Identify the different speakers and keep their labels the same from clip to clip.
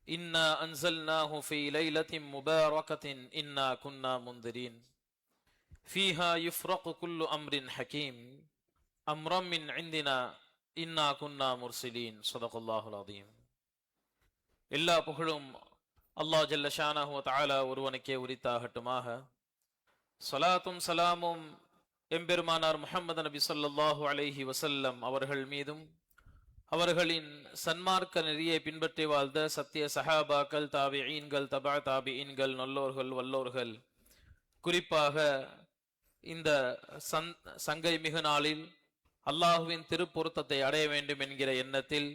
Speaker 1: إنا أنزلناه في ليلة مباركة إنا كنا منذرين فيها يفرق كل أمر حكيم أمرا من عندنا إنا كنا مرسلين صدق الله العظيم. எல்லா புகழும் அல்லாஹ் ஜல்ல ஷானஹு வ தஆலா ஒருவனுக்கே உரித்தாகட்டுமாக. ஸலாத்தும் சலாமும் எம்பெருமானார் முஹம்மது நபி ஸல்லல்லாஹு அலைஹி வஸல்லம் அவர்கள் மீதும் அவர்களின் சன்மார்க்க நெறியை பின்பற்றி வாழ்ந்த சத்திய சஹாபாக்கள், தாபிஈன்கள், தபா தாபிஈன்கள், நல்லோர்கள், வல்லோர்கள், குறிப்பாக இந்த சங்கை மிகு நாளில் அல்லாஹுவின் திருப்பொருத்தத்தை அடைய வேண்டும் என்கிற எண்ணத்தில்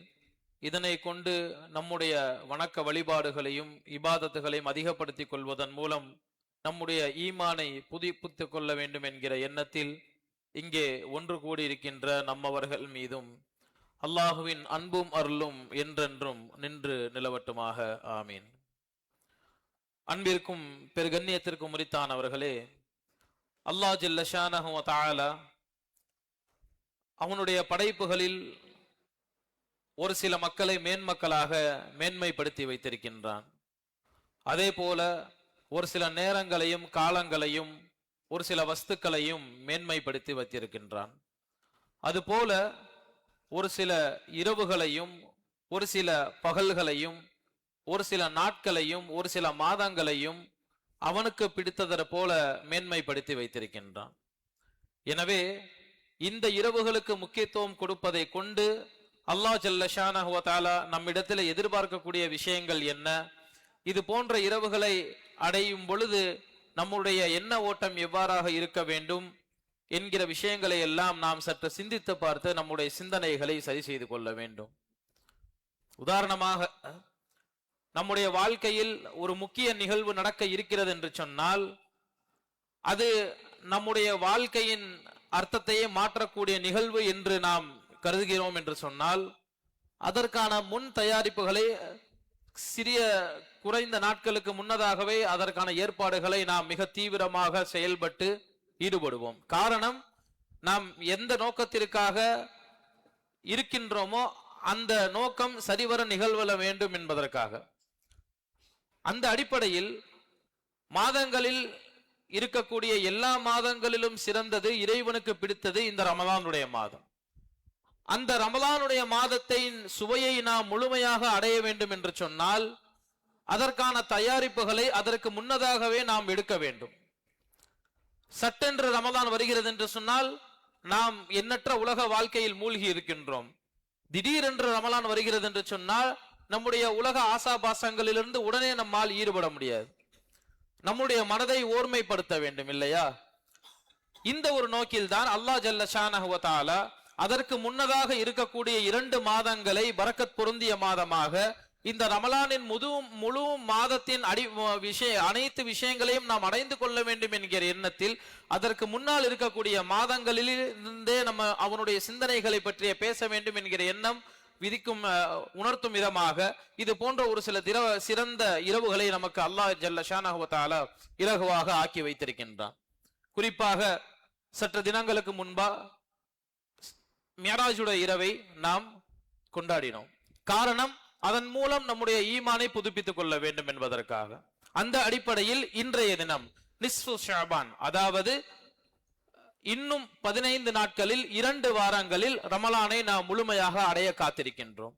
Speaker 1: இதனை கொண்டு நம்முடைய வணக்க வழிபாடுகளையும் இபாதத்துகளையும் அதிகப்படுத்திக் கொள்வதன் மூலம் நம்முடைய ஈமானை புதுப்பித்துக் கொள்ள வேண்டும் என்கிற எண்ணத்தில் இங்கே ஒன்று கூடியிருக்கின்ற நம்மவர்கள் மீதும் அல்லாஹுவின் அன்பும் அருளும் என்றென்றும் நின்று நிலவட்டுமாக. ஆமீன். அன்பிற்கும் பெருகண்ணியத்திற்கும் உரித்தானவர்களே, அல்லாஹ் ஜல்ல ஷானஹு வ தஆலா அவனுடைய படைப்புகளில் ஒரு சில மக்களை மேன்மக்களாக மேன்மைப்படுத்தி வைத்திருக்கின்றான். அதே போல ஒரு சில நேரங்களையும் காலங்களையும் ஒரு சில வஸ்துக்களையும் மேன்மைப்படுத்தி வைத்திருக்கின்றான். அதுபோல ஒரு சில இரவுகளையும் ஒரு சில பகல்களையும் ஒரு சில நாட்களையும் ஒரு சில மாதங்களையும் அவனுக்கு பிடித்ததை போல மேன்மைப்படுத்தி வைத்திருக்கின்றான். எனவே இந்த இரவுகளுக்கு முக்கியத்துவம் கொடுப்பதை கொண்டு அல்லாஹ் ஜல்ல ஷானஹு வ தஆலா நம்மிடத்தில் எதிர்பார்க்கக்கூடிய விஷயங்கள் என்ன, இது போன்ற இரவுகளை அடையும் பொழுது நம்முடைய எண்ண ஓட்டம் எவ்வாறாக இருக்க வேண்டும் என்கிற விஷயங்களை எல்லாம் நாம் சற்று சிந்தித்து பார்த்து நம்முடைய சிந்தனைகளை சரி செய்து கொள்ள வேண்டும். உதாரணமாக, நம்முடைய வாழ்க்கையில் ஒரு முக்கிய நிகழ்வு நடக்க இருக்கிறது என்று சொன்னால் அது நம்முடைய வாழ்க்கையின் அர்த்தத்தையே மாற்றக்கூடிய நிகழ்வு என்று நாம் கருதுகிறோம் என்று சொன்னால் அதற்கான முன் தயாரிப்புகளை சிறிய குறைந்த நாட்களுக்கு முன்னதாகவே அதற்கான ஏற்பாடுகளை நாம் மிக தீவிரமாக செயல்பட்டு ஈடுபடுவோம். காரணம், நாம் எந்த நோக்கத்திற்காக இருக்கின்றோமோ அந்த நோக்கம் சரிவர நிகழ்வல வேண்டும் என்பதற்காக. அந்த அடிப்படையில் மாதங்களில் இருக்கக்கூடிய எல்லா மாதங்களிலும் சிறந்தது, இறைவனுக்கு பிடித்தது இந்த ரமலானுடைய மாதம். அந்த ரமலானுடைய மாதத்தின் சுவையை நாம் முழுமையாக அடைய வேண்டும் என்று சொன்னால் அதற்கான தயாரிப்புகளை அதற்கு முன்னதாகவே நாம் எடுக்க வேண்டும். சட்டென்று ரமலான் வருகிறது என்று சொன்னால் நாம் எண்ணற்ற உலக வாழ்க்கையில் மூழ்கி இருக்கின்றோம். திடீரென்று ரமலான் வருகிறது என்று சொன்னால் நம்முடைய உலக ஆசாபாசங்களிலிருந்து உடனே நம்மால் ஈடுபட முடியாது. நம்முடைய மனதை ஓர்மைப்படுத்த வேண்டும் இல்லையா? இந்த ஒரு நோக்கில்தான் அல்லாஹ் ஜல்ல ஷானஹு வ தஆலா அதற்கு முன்னதாக இருக்கக்கூடிய 2 மாதங்களை பரக்கத் பொருந்திய மாதமாக, இந்த ரமலானின் முழு மாதத்தின் அனைத்து விஷயங்களையும் நாம் அடைந்து கொள்ள வேண்டும் என்கிற எண்ணத்தில் அதற்கு முன்னால் இருக்கக்கூடிய மாதங்களிலிருந்தே நம்ம அவனுடைய சிந்தனைகளை பற்றிய பேச வேண்டும் என்கிற எண்ணம் விதிக்கும் உணர்த்தும் விதமாக இது போன்ற ஒரு சில சிறந்த இரவுகளை நமக்கு அல்லாஹ் ஜல்ல ஷானஹு வ தஆலா இலகுவாக ஆக்கி வைத்திருக்கின்றான். குறிப்பாக சற்று தினங்களுக்கு முன்பா மியராஜுடைய இரவை நாம் கொண்டாடினோம். காரணம், அதன் மூலம் நம்முடைய ஈமானை புதுப்பித்துக் கொள்ள வேண்டும் என்பதற்காக. அந்த அடிப்படையில் இன்றைய தினம் நிஸ்ஃபு ஷஅபான், அதாவது இன்னும் 15 நாட்களில் 2 வாரங்களில் ரமலானை நாம் முழுமையாக அடைய காத்திருக்கின்றோம்.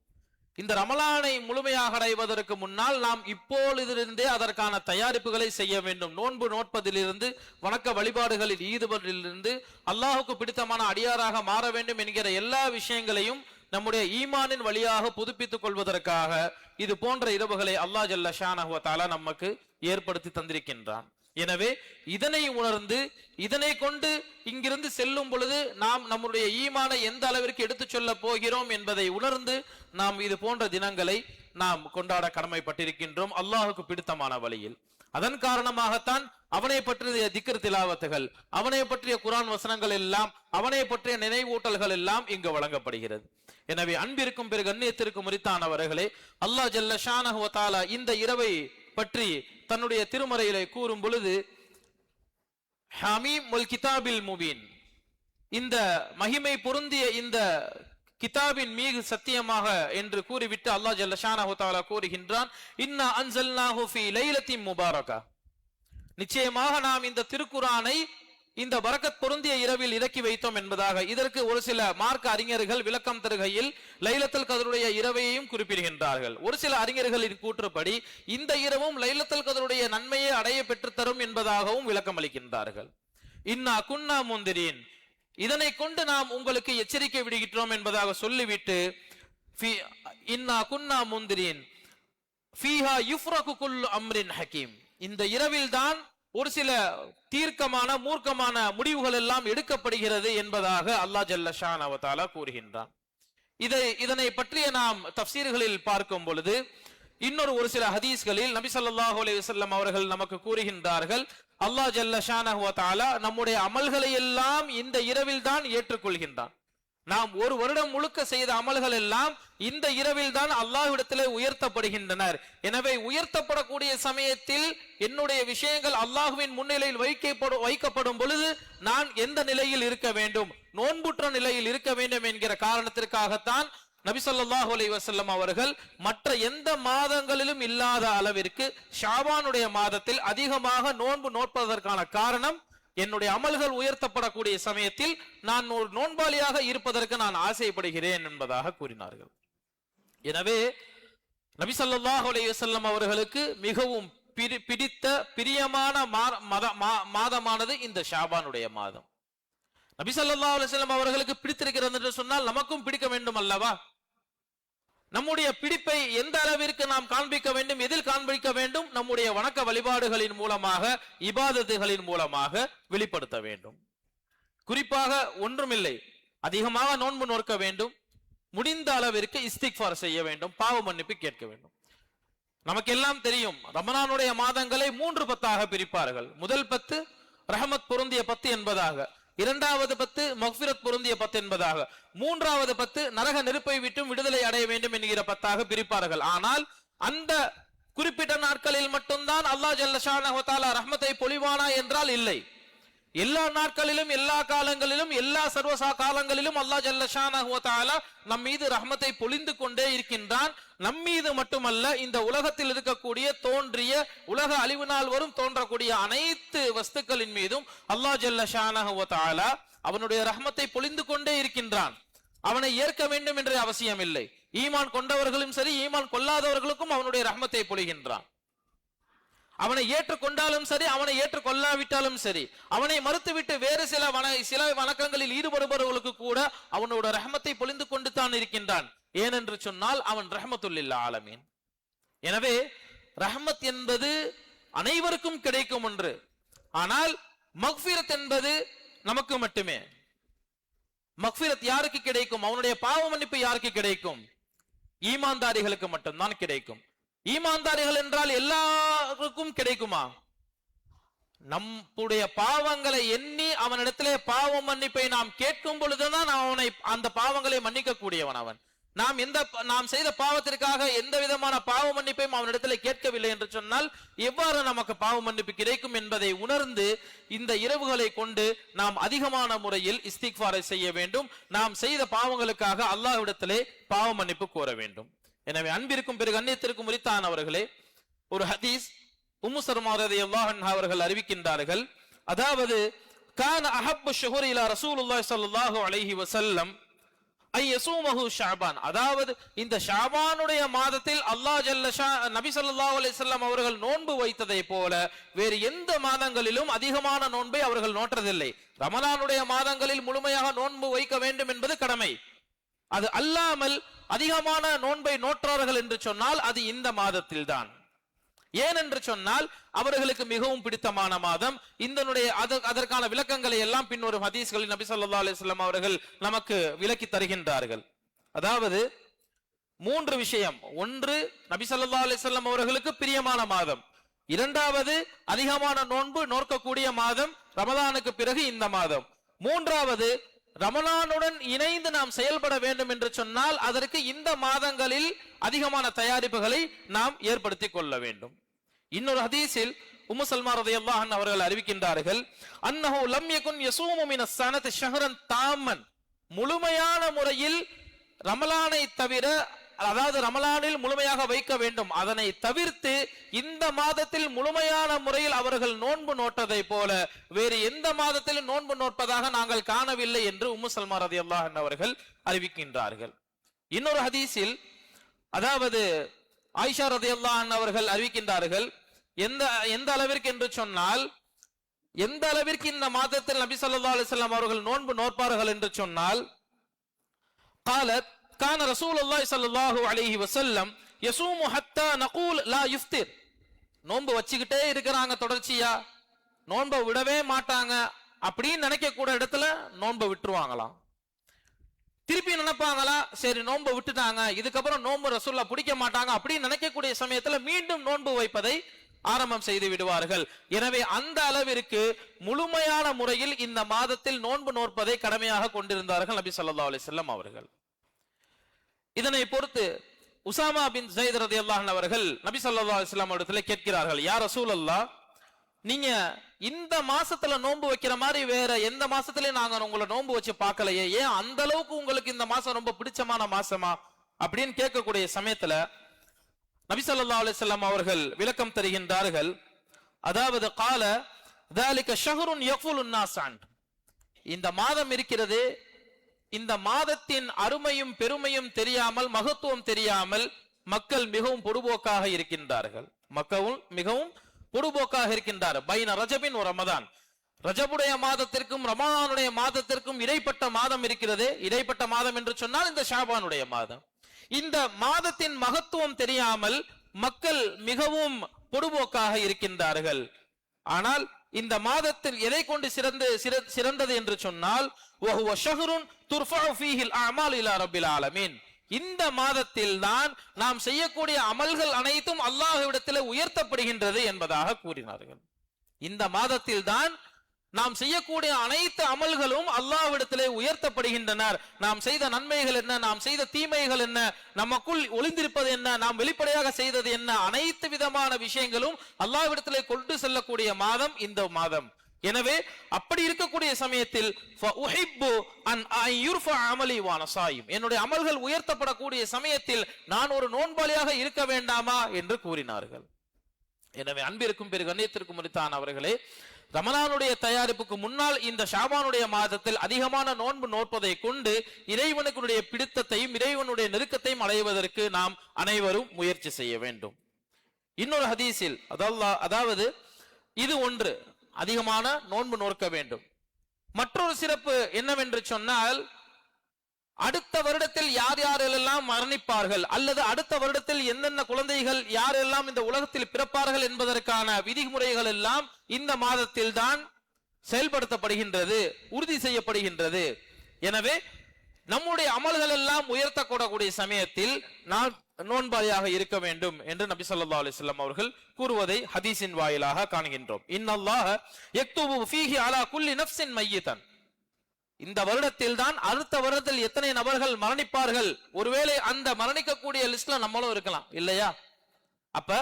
Speaker 1: இந்த ரமலானை முழுமையாக அடைவதற்கு முன்னால் நாம் இப்பொழுதிருந்தே அதற்கான தயாரிப்புகளை செய்ய வேண்டும். நோன்பு நோட்பதிலிருந்து வணக்க வழிபாடுகளில் ஈடுபதிலிருந்து அல்லாஹுக்கு பிடித்தமான அடியாராக மாற வேண்டும் என்கிற எல்லா விஷயங்களையும் நம்முடைய ஈமானின் வழியாக புதுப்பித்துக் கொள்வதற்காக இது போன்ற இரவுகளை அல்லாஹ் ஜல்ல ஷானஹு வ தஆலா நமக்கு ஏற்படுத்தி தந்திருக்கின்றான். எனவே இதனை உணர்ந்து இதனை கொண்டு இங்கிருந்து செல்லும் பொழுது நாம் நம்முடைய ஈமானை எந்த அளவிற்கு எடுத்துச் சொல்ல போகிறோம் என்பதை உணர்ந்து நாம் இது போன்ற தினங்களை நாம் கொண்டாட கடமைப்பட்டிருக்கின்றோம், அல்லாஹுக்கு பிடித்தமான வழியில். அதன் காரணமாகத்தான் அவனை பற்றிய திக்ர் திலாவத்துகள், அவனை பற்றிய குர்ஆன் வசனங்கள் எல்லாம், அவனை பற்றிய நினைவூட்டல்கள் எல்லாம் இங்கு வழங்கப்படுகிறது. எனவே அன்பிற்கும் பிறகு கண்ணியத்திற்கும் உரித்தானவர்களே, அல்லாஹ் ஜல்ல ஷானஹு வ தஆலா இந்த இரவை பற்றி தன்னுடைய திருமறையிலே கூறும் பொழுது ஹமீம் வல் கிதாபில் முபீன், இந்த மகிமை பொருந்திய இந்த கிதாபின் மீது சத்தியமாக என்று கூறிவிட்டு அல்லாஹ் ஜல்ல ஷானஹு தஆலா கூறுகின்றான், இன்னா அன்ஸல்னாஹு ஃபீ லைலத்தின் முபாரகா, நிச்சயமாக நாம் இந்த திருக்குரானை இந்த பரக்கத் பொருந்திய இரவில் இறக்கி வைத்தோம் என்பதாக. இதற்கு ஒரு சில மார்க்க அறிஞர்கள் விளக்கம் தருகையில் லைலத்துல் கத்ருடைய இரவையும் குறிப்பிடுகின்றார்கள். ஒரு சில அறிஞர்களின் கூற்றுப்படி இந்த இரவும் லைலத்துல் கத்ருடைய நன்மையை அடைய பெற்று தரும் என்பதாகவும் விளக்கம் அளிக்கின்றார்கள். இன்னா குன்னா முந்திரீன், இதனை கொண்டு நாம் உங்களுக்கு எச்சரிக்கை விடுகின்றோம் என்பதாக சொல்லிவிட்டு இன்னா குன்னா முந்திரீன் ஃபீஹா யுஃப்ரகு குல்லு அம்ரின் ஹகீம், இந்த இரவில் தான் ஒரு சில தீர்க்கமான மூர்க்கமான முடிவுகள் எல்லாம் எடுக்கப்படுகிறது என்பதாக அல்லாஹ் ஜல்ல ஷானஹு தஆலா கூறுகின்றான். இதனை பற்றிய நாம் தஃப்சீர்களில் பார்க்கும் பொழுது இன்னொரு ஒரு சில ஹதீஸ்களில் நபி ஸல்லல்லாஹு அலைஹி வஸல்லம் அவர்கள் நமக்கு கூறுகின்றார்கள், அல்லாஹ் ஜல்ல ஷானஹு தஆலா நம்முடைய அமல்களை எல்லாம் இந்த இரவில் தான் ஏற்றுக்கொள்கின்றான். நாம் ஒரு வருடம் முழுக்க செய்த அமல்கள் எல்லாம் இந்த இரவில் தான் அல்லாஹ்விடத்திலே உயர்த்தப்படுகின்றனர். எனவே உயர்த்தப்படக்கூடிய சமயத்தில் என்னுடைய விஷயங்கள் அல்லாஹ்வின் முன்னிலையில் வைக்கப்படும் பொழுது நான் எந்த நிலையில் இருக்க வேண்டும், நோன்புற்ற நிலையில் இருக்க வேண்டும் என்கிற காரணத்திற்காகத்தான் நபி ஸல்லல்லாஹு அலைஹி வஸல்லம் அவர்கள் மற்ற எந்த மாதங்களிலும் இல்லாத அளவிற்கு ஷாபானுடைய மாதத்தில் அதிகமாக நோன்பு நோட்பதற்கான காரணம், என்னுடைய அமல்கள் உயர்த்தப்படக்கூடிய சமயத்தில் நான் ஒரு நோன்பாளியாக இருப்பதற்கு நான் ஆசைப்படுகிறேன் என்பதாக கூறினார்கள். எனவே நபி ஸல்லல்லாஹு அலைஹி வஸல்லம் அவர்களுக்கு மிகவும் பிடித்த பிரியமான மாதமானது இந்த ஷாபானுடைய மாதம். நபி ஸல்லல்லாஹு அலைஹி வஸல்லம் அவர்களுக்கு பிடித்திருக்கிறது என்று சொன்னால் நமக்கும் பிடிக்க வேண்டும் அல்லவா? நம்முடைய பிடிப்பை எந்த அளவிற்கு நாம் காண்பிக்க வேண்டும், எதில் காண்பிக்க வேண்டும்? நம்முடைய வணக்க வழிபாடுகளின் மூலமாக, இபாதத்துகளின் மூலமாக வெளிப்படுத்த வேண்டும். குறிப்பாக ஒன்றுமில்லை, அதிகமாக நோன்பு நோக்க வேண்டும், முடிந்த அளவிற்கு இஸ்திக்ஃபார் செய்ய வேண்டும், பாவ மன்னிப்பு கேட்க வேண்டும். நமக்கெல்லாம் தெரியும், ரமலானுடைய மாதங்களை 3 பத்தாக பிரிப்பார்கள். முதல் 10 ரஹமத் பொருந்திய 10 என்பதாக, இரண்டாவது 10 மக்ஃபிரத் பொருந்திய 10 என்பதாக, மூன்றாவது 10 நரக நெருப்பை விட்டும் விடுதலை அடைய வேண்டும் என்கிற 10ஆக பிரிப்பார்கள். ஆனால் அந்த குறிப்பிட்ட நாட்களில் மட்டும்தான் அல்லாஹ் ஜல்ல ஷானஹு தஆலா ரஹ்மத்தை பொழிவானா என்றால் இல்லை. எல்லா நாட்களிலும், எல்லா காலங்களிலும், எல்லா சர்வசா காலங்களிலும் அல்லாஹ் ஜல்ல ஷானஹு தஆலா நம் மீது ரஹ்மத்தை பொழிந்து கொண்டே இருக்கின்றான். நம் மீது மட்டுமல்ல, இந்த உலகத்தில் இருக்கக்கூடிய தோன்றிய உலக அழிவு நாள் வரும் தோன்றக்கூடிய அனைத்து வஸ்துக்களின் மீதும் அல்லாஹ் ஜல்ல ஷானஹு தஆலா அவனுடைய ரஹ்மத்தை பொழிந்து கொண்டே இருக்கின்றான். அவனை ஏற்க வேண்டும் என்ற அவசியம் இல்லை. ஈமான் கொண்டவர்களும் சரி, ஈமான் கொள்ளாதவர்களுக்கும் அவனுடைய ரஹ்மத்தை பொழிகின்றான். அவனை ஏற்றுக்கொண்டாலும் சரி, அவனை ஏற்றுக்கொள்ளாவிட்டாலும் சரி, அவனை மறுத்துவிட்டு வேறு சில வணக்கங்களில் ஈடுபடுபவர்களுக்கு கூட அவனோட ரஹ்மத்தை பொழிந்து கொண்டு தான் இருக்கின்றான். ஏனென்று சொன்னால் அவன் ரஹ்மத்துல் லில் ஆலமீன். எனவே ரஹ்மத் என்பது அனைவருக்கும் கிடைக்கும் ஒன்று. ஆனால் மக்ஃபிரத் என்பது நமக்கு மட்டுமே. மக்ஃபிரத் யாருக்கு கிடைக்கும்? அவனுடைய பாவ மன்னிப்பு யாருக்கு கிடைக்கும்? ஈமான்தாரிகளுக்கு மட்டும்தான் கிடைக்கும். ஈமான்தாரிகள் என்றால் எல்லாருக்கும் கிடைக்குமா? நம்முடைய பாவங்களை எண்ணி அவனிடத்திலே பாவ மன்னிப்பை நாம் கேட்கும் பொழுதுதான் அவனை அந்த பாவங்களை மன்னிக்க கூடியவன் அவன். நாம் செய்த பாவத்திற்காக எந்த விதமான பாவ மன்னிப்பையும் அவனிடத்திலே கேட்கவில்லை என்று சொன்னால் எவ்வாறு நமக்கு பாவ மன்னிப்பு கிடைக்கும் என்பதை உணர்ந்து இந்த இரவுகளை கொண்டு நாம் அதிகமான முறையில் இஸ்திக்ஃபாரை செய்ய வேண்டும். நாம் செய்த பாவங்களுக்காக அல்லாஹ்விடத்திலே பாவ மன்னிப்பு கோர வேண்டும். எனவே அன்பிற்கும் பிறகு அந்நியத்திற்கும் உரித்தானவர்களே, ஒரு ஹதீஸ் உம்மு சல்மா ரலியல்லாஹு அன்ஹா அவர்கள் அறிவிக்கின்றார்கள். அதாவது கான அஹப்பு ஷுஹூர் இலா ரசூலுல்லாஹி ஸல்லல்லாஹு அலைஹி வஸல்லம் ஐயசூமஹு ஷஅபான், அதாவது இந்த ஷஅபானுடைய மாதத்தில் அல்லாஹ் ஜல்ல நபி ஸல்லல்லாஹு அலைஹி வஸல்லம் அவர்கள் நோன்பு வைத்ததை போல வேறு எந்த மாதங்களிலும் அதிகமான நோன்பை அவர்கள் நோற்றதில்லை. ரமலானுடைய மாதங்களில் முழுமையாக நோன்பு வைக்க வேண்டும் என்பது கடமை. அது அல்லாமல் அதிகமான நோன்பை நோற்றார்கள் என்று சொன்னால் அது இந்த மாதத்தில் தான். ஏனென்று சொன்னால் அவர்களுக்கு மிகவும் பிடித்தமான மாதம். அதற்கான விளக்கங்களை எல்லாம் பின்னொரு ஹதீஸ்களில் நபி ஸல்லல்லாஹு அலைஹி வஸல்லம் அவர்கள் நமக்கு விளக்கி தருகின்றார்கள். அதாவது 3 விஷயம். ஒன்று, நபி ஸல்லல்லாஹு அலைஹி வஸல்லம் அவர்களுக்கு பிரியமான மாதம். இரண்டாவது, அதிகமான நோன்பு நோக்கக்கூடிய மாதம் ரமலானுக்கு பிறகு இந்த மாதம். மூன்றாவது, ரமலானுடன் இணைந்து நாம் செயல்பட வேண்டும் என்று சொன்னால் அதற்கு இந்த மாதங்களில் அதிகமான தயாரிப்புகளை நாம் ஏற்படுத்திக் கொள்ள வேண்டும். இன்னொரு ஹதீஸில் உம்மு சல்மா ரலியல்லாஹு அன்ஹா அவர்கள் அறிவிக்கின்றார்கள், அன்னஹு லம் யகுன் யஸூமு மினஸ் ஸனதி ஷஹ்ரன் தாம்மன், முழுமையான முறையில் ரமலானை தவிர, அதாவது ரமலானில் முழுமையாக வைக்க வேண்டும், அதனை தவிர்த்து இந்த மாதத்தில் முழுமையான முறையில் அவர்கள் நோன்பு நோட்டதை போல வேறு எந்த மாதத்திலும் நோன்பு நோட்பதாக நாங்கள் காணவில்லை என்று உம்மு சல்மா ரலியல்லாஹு அன்ஹா அவர்கள் அறிவிக்கின்றார்கள். இன்னொரு ஹதீஸில், அதாவது ஆயிஷா ரலியல்லாஹு அன்ஹா அவர்கள் அறிவிக்கின்றார்கள், எந்த அளவிற்கு என்று சொன்னால், எந்த அளவிற்கு இந்த மாதத்தில் நபி ஸல்லல்லாஹு அலைஹி வஸல்லம் அவர்கள் நோன்பு நோட்பார்கள் என்று சொன்னால், قالت كان رسول الله صلى الله عليه وسلم يصوم حتى نقول لا يفطر. நோன்பு வச்சுக்கிட்டே இருக்கிறாங்க தொடர்ச்சியா, நோன்பை விடவே மாட்டாங்க அப்படின்னு நினைக்க கூட இடத்துல நோன்பை விட்டுருவாங்களாம். திருப்பி நினைப்பாங்களா, சரி நோன்பை விட்டுட்டாங்க, இதுக்கப்புறம் நோன்பு ரசூலுல்லாஹ் பிடிக்க மாட்டாங்க அப்படின்னு நினைக்கக்கூடிய சமயத்துல மீண்டும் நோன்பு வைப்பதை ஆரம்பம் செய்து விடுவார்கள். எனவே அந்த அளவிற்கு முழுமையான முறையில் இந்த மாதத்தில் நோன்பு நோற்பதை கடமையாக கொண்டிருந்தார்கள் நபி ஸல்லல்லாஹு அலைஹி வஸல்லம் அவர்கள். இதனை பொறுத்து உசாமா பின் ஸைத் ரலியல்லாஹு அன்ஹு அவர்கள் நபி ஸல்லல்லாஹு அலைஹி வஸல்லம் இடத்துல கேட்கிறார்கள், யா ரசூலல்லாஹ், நீங்க இந்த மாசத்துல நோன்பு வைக்கிற மாதிரி வேற எந்த மாசத்துலயும் நாங்க உங்களை நோன்பு வச்சு பார்க்கலையே, ஏன் அந்த அளவுக்கு உங்களுக்கு இந்த மாசம் ரொம்ப பிடிச்சமான மாசமா அப்படின்னு கேட்கக்கூடிய சமயத்துல நபி ஸல்லல்லாஹு அலைஹி வஸல்லம் அவர்கள் விளக்கம் தருகின்றார்கள். அதாவது கால ذلك شهر يغفل الناس عنه. இந்த மாதம் இருக்கிறது, இந்த மாதத்தின் அருமையும் பெருமையும் தெரியாமல், மகத்துவம் தெரியாமல் மக்கள் மிகவும் பொடுபோக்காக இருக்கின்றார்கள். மக்களும் மிகவும் பொடுபோக்காக இருக்கின்றார். பைன ரஜபின் ஒரு ரமதான், ரஜபுடைய மாதத்திற்கும் ரமலானுடைய மாதத்திற்கும் இடைப்பட்ட மாதம் இருக்கிறது. இடைப்பட்ட மாதம் என்று சொன்னால் இந்த ஷாபானுடைய மாதம். இந்த மாதத்தின் மகத்துவம் தெரியாமல் மக்கள் மிகவும் பொடுபோக்காக இருக்கின்றார்கள். ஆனால் இந்த மாதத்தில் எதை கொண்டு சிறந்தது என்று சொன்னால், وهو شهر ترفع فيه الأعمال إلى رب العالمين. இந்த மாதத்தில் தான் நாம் செய்யக்கூடிய அமல்கள் அனைத்தும் அல்லாஹ்விடத்தில் உயர்த்தப்படுகின்றது என்பதாக கூறினார்கள். இந்த மாதத்தில் தான் நாம் செய்யக்கூடிய அனைத்து அமல்களும் அல்லாஹ்விடத்திலே உயர்த்தப்படுகின்றனர். நாம் செய்த நன்மைகள் என்ன, நாம் செய்த தீமைகள் என்ன, நமக்குள் ஒளிந்திருப்பது என்ன, நாம் வெளிப்படையாக செய்தது என்ன, அனைத்து விதமான விஷயங்களும் அல்லாஹ்விடத்திலே கொண்டு செல்லக்கூடிய மாதம் இந்த மாதம். எனவே அப்படி இருக்கக்கூடிய சமயத்தில் என்னுடைய அமல்கள் உயர்த்தப்படக்கூடிய சமயத்தில் நான் ஒரு நோன்பாளியாக இருக்க வேண்டாமா என்று கூறினார்கள். எனவே அன்பிற்கும் பெரு கண்ணியத்திற்கும் உரித்தான அவர்களே, ரமலானுடைய தயாரிப்புக்கு முன்னால் இந்த ஷாபானுடைய மாதத்தில் அதிகமான நோன்பு நோற்பதை கொண்டு இறைவனுடைய பிடித்தத்தையும் இறைவனுடைய நெருக்கத்தையும் அடைவதற்கு நாம் அனைவரும் முயற்சி செய்ய வேண்டும். இன்னொரு ஹதீஸில், அதாவது இது ஒன்று, அதிகமான நோன்பு நோக்க வேண்டும். மற்றொரு சிறப்பு என்னவென்று சொன்னால், அடுத்த வருடத்தில் யார் யாரெல்லாம் மரணிப்பார்கள் அல்லது அடுத்த வருடத்தில் என்னென்ன குழந்தைகள் யாரெல்லாம் இந்த உலகத்தில் பிறப்பார்கள் என்பதற்கான விதிமுறைகள் எல்லாம் இந்த மாதத்தில் தான் செயல்படுத்தப்படுகின்றது, உறுதி செய்யப்படுகின்றது. எனவே நம்முடைய அமல்கள் எல்லாம் உயர்த்தக்கூடக்கூடிய சமயத்தில் நாம் நோன்பாளியாக இருக்க வேண்டும் என்று நபி ஸல்லல்லாஹு அலைஹி வஸல்லம் அவர்கள் கூறுவதை ஹதீஸின் வாயிலாக காண்கின்றோம். இன்னல்லாஹ யக்துபு ஃபீஹி அலா குல்லி நஃப்ஸின் மய்யிதன். இந்த வருடத்தில் தான் அடுத்த வருடத்தில் எத்தனை நபர்கள் மரணிப்பார்கள், ஒருவேளை அந்த மரணிக்கக்கூடிய லிஸ்ட்ல நம்மளும் இருக்கலாம் இல்லையா? அப்ப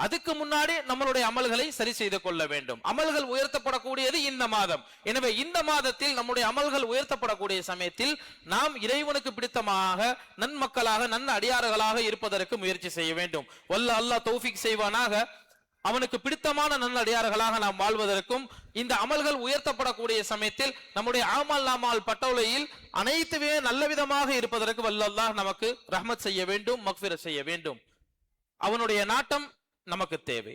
Speaker 1: அதுக்கு முன்னாடி நம்மளுடைய அமல்களை சரி செய்து கொள்ள வேண்டும். அமல்கள் உயர்த்தப்படக்கூடியது இந்த மாதம். எனவே இந்த மாதத்தில் நம்முடைய அமல்கள் உயர்த்தப்படக்கூடிய சமயத்தில் நாம் இறைவனுக்கு பிடித்தமாக நன்மக்களாக நன் அடியார்களாக இருப்பதற்கு முயற்சி செய்ய வேண்டும். வல்ல அல்லாஹ் தௌஃபீக் செய்வானாக. அவனுக்கு பிடித்தமான நல்லடியார்களாக நாம் வாழ்வதற்கும் இந்த அமல்கள் உயர்த்தப்படக்கூடிய சமயத்தில் நம்முடைய ஆமல் நாமால் பட்டோலையில் அனைத்துமே நல்ல விதமாக இருப்பதற்கு வல்ல அல்லாஹ் நமக்கு ரஹ்மத் செய்ய வேண்டும், மக்ஃபிரத் செய்ய வேண்டும். அவனுடைய நாட்டம் நமக்கு தேவை.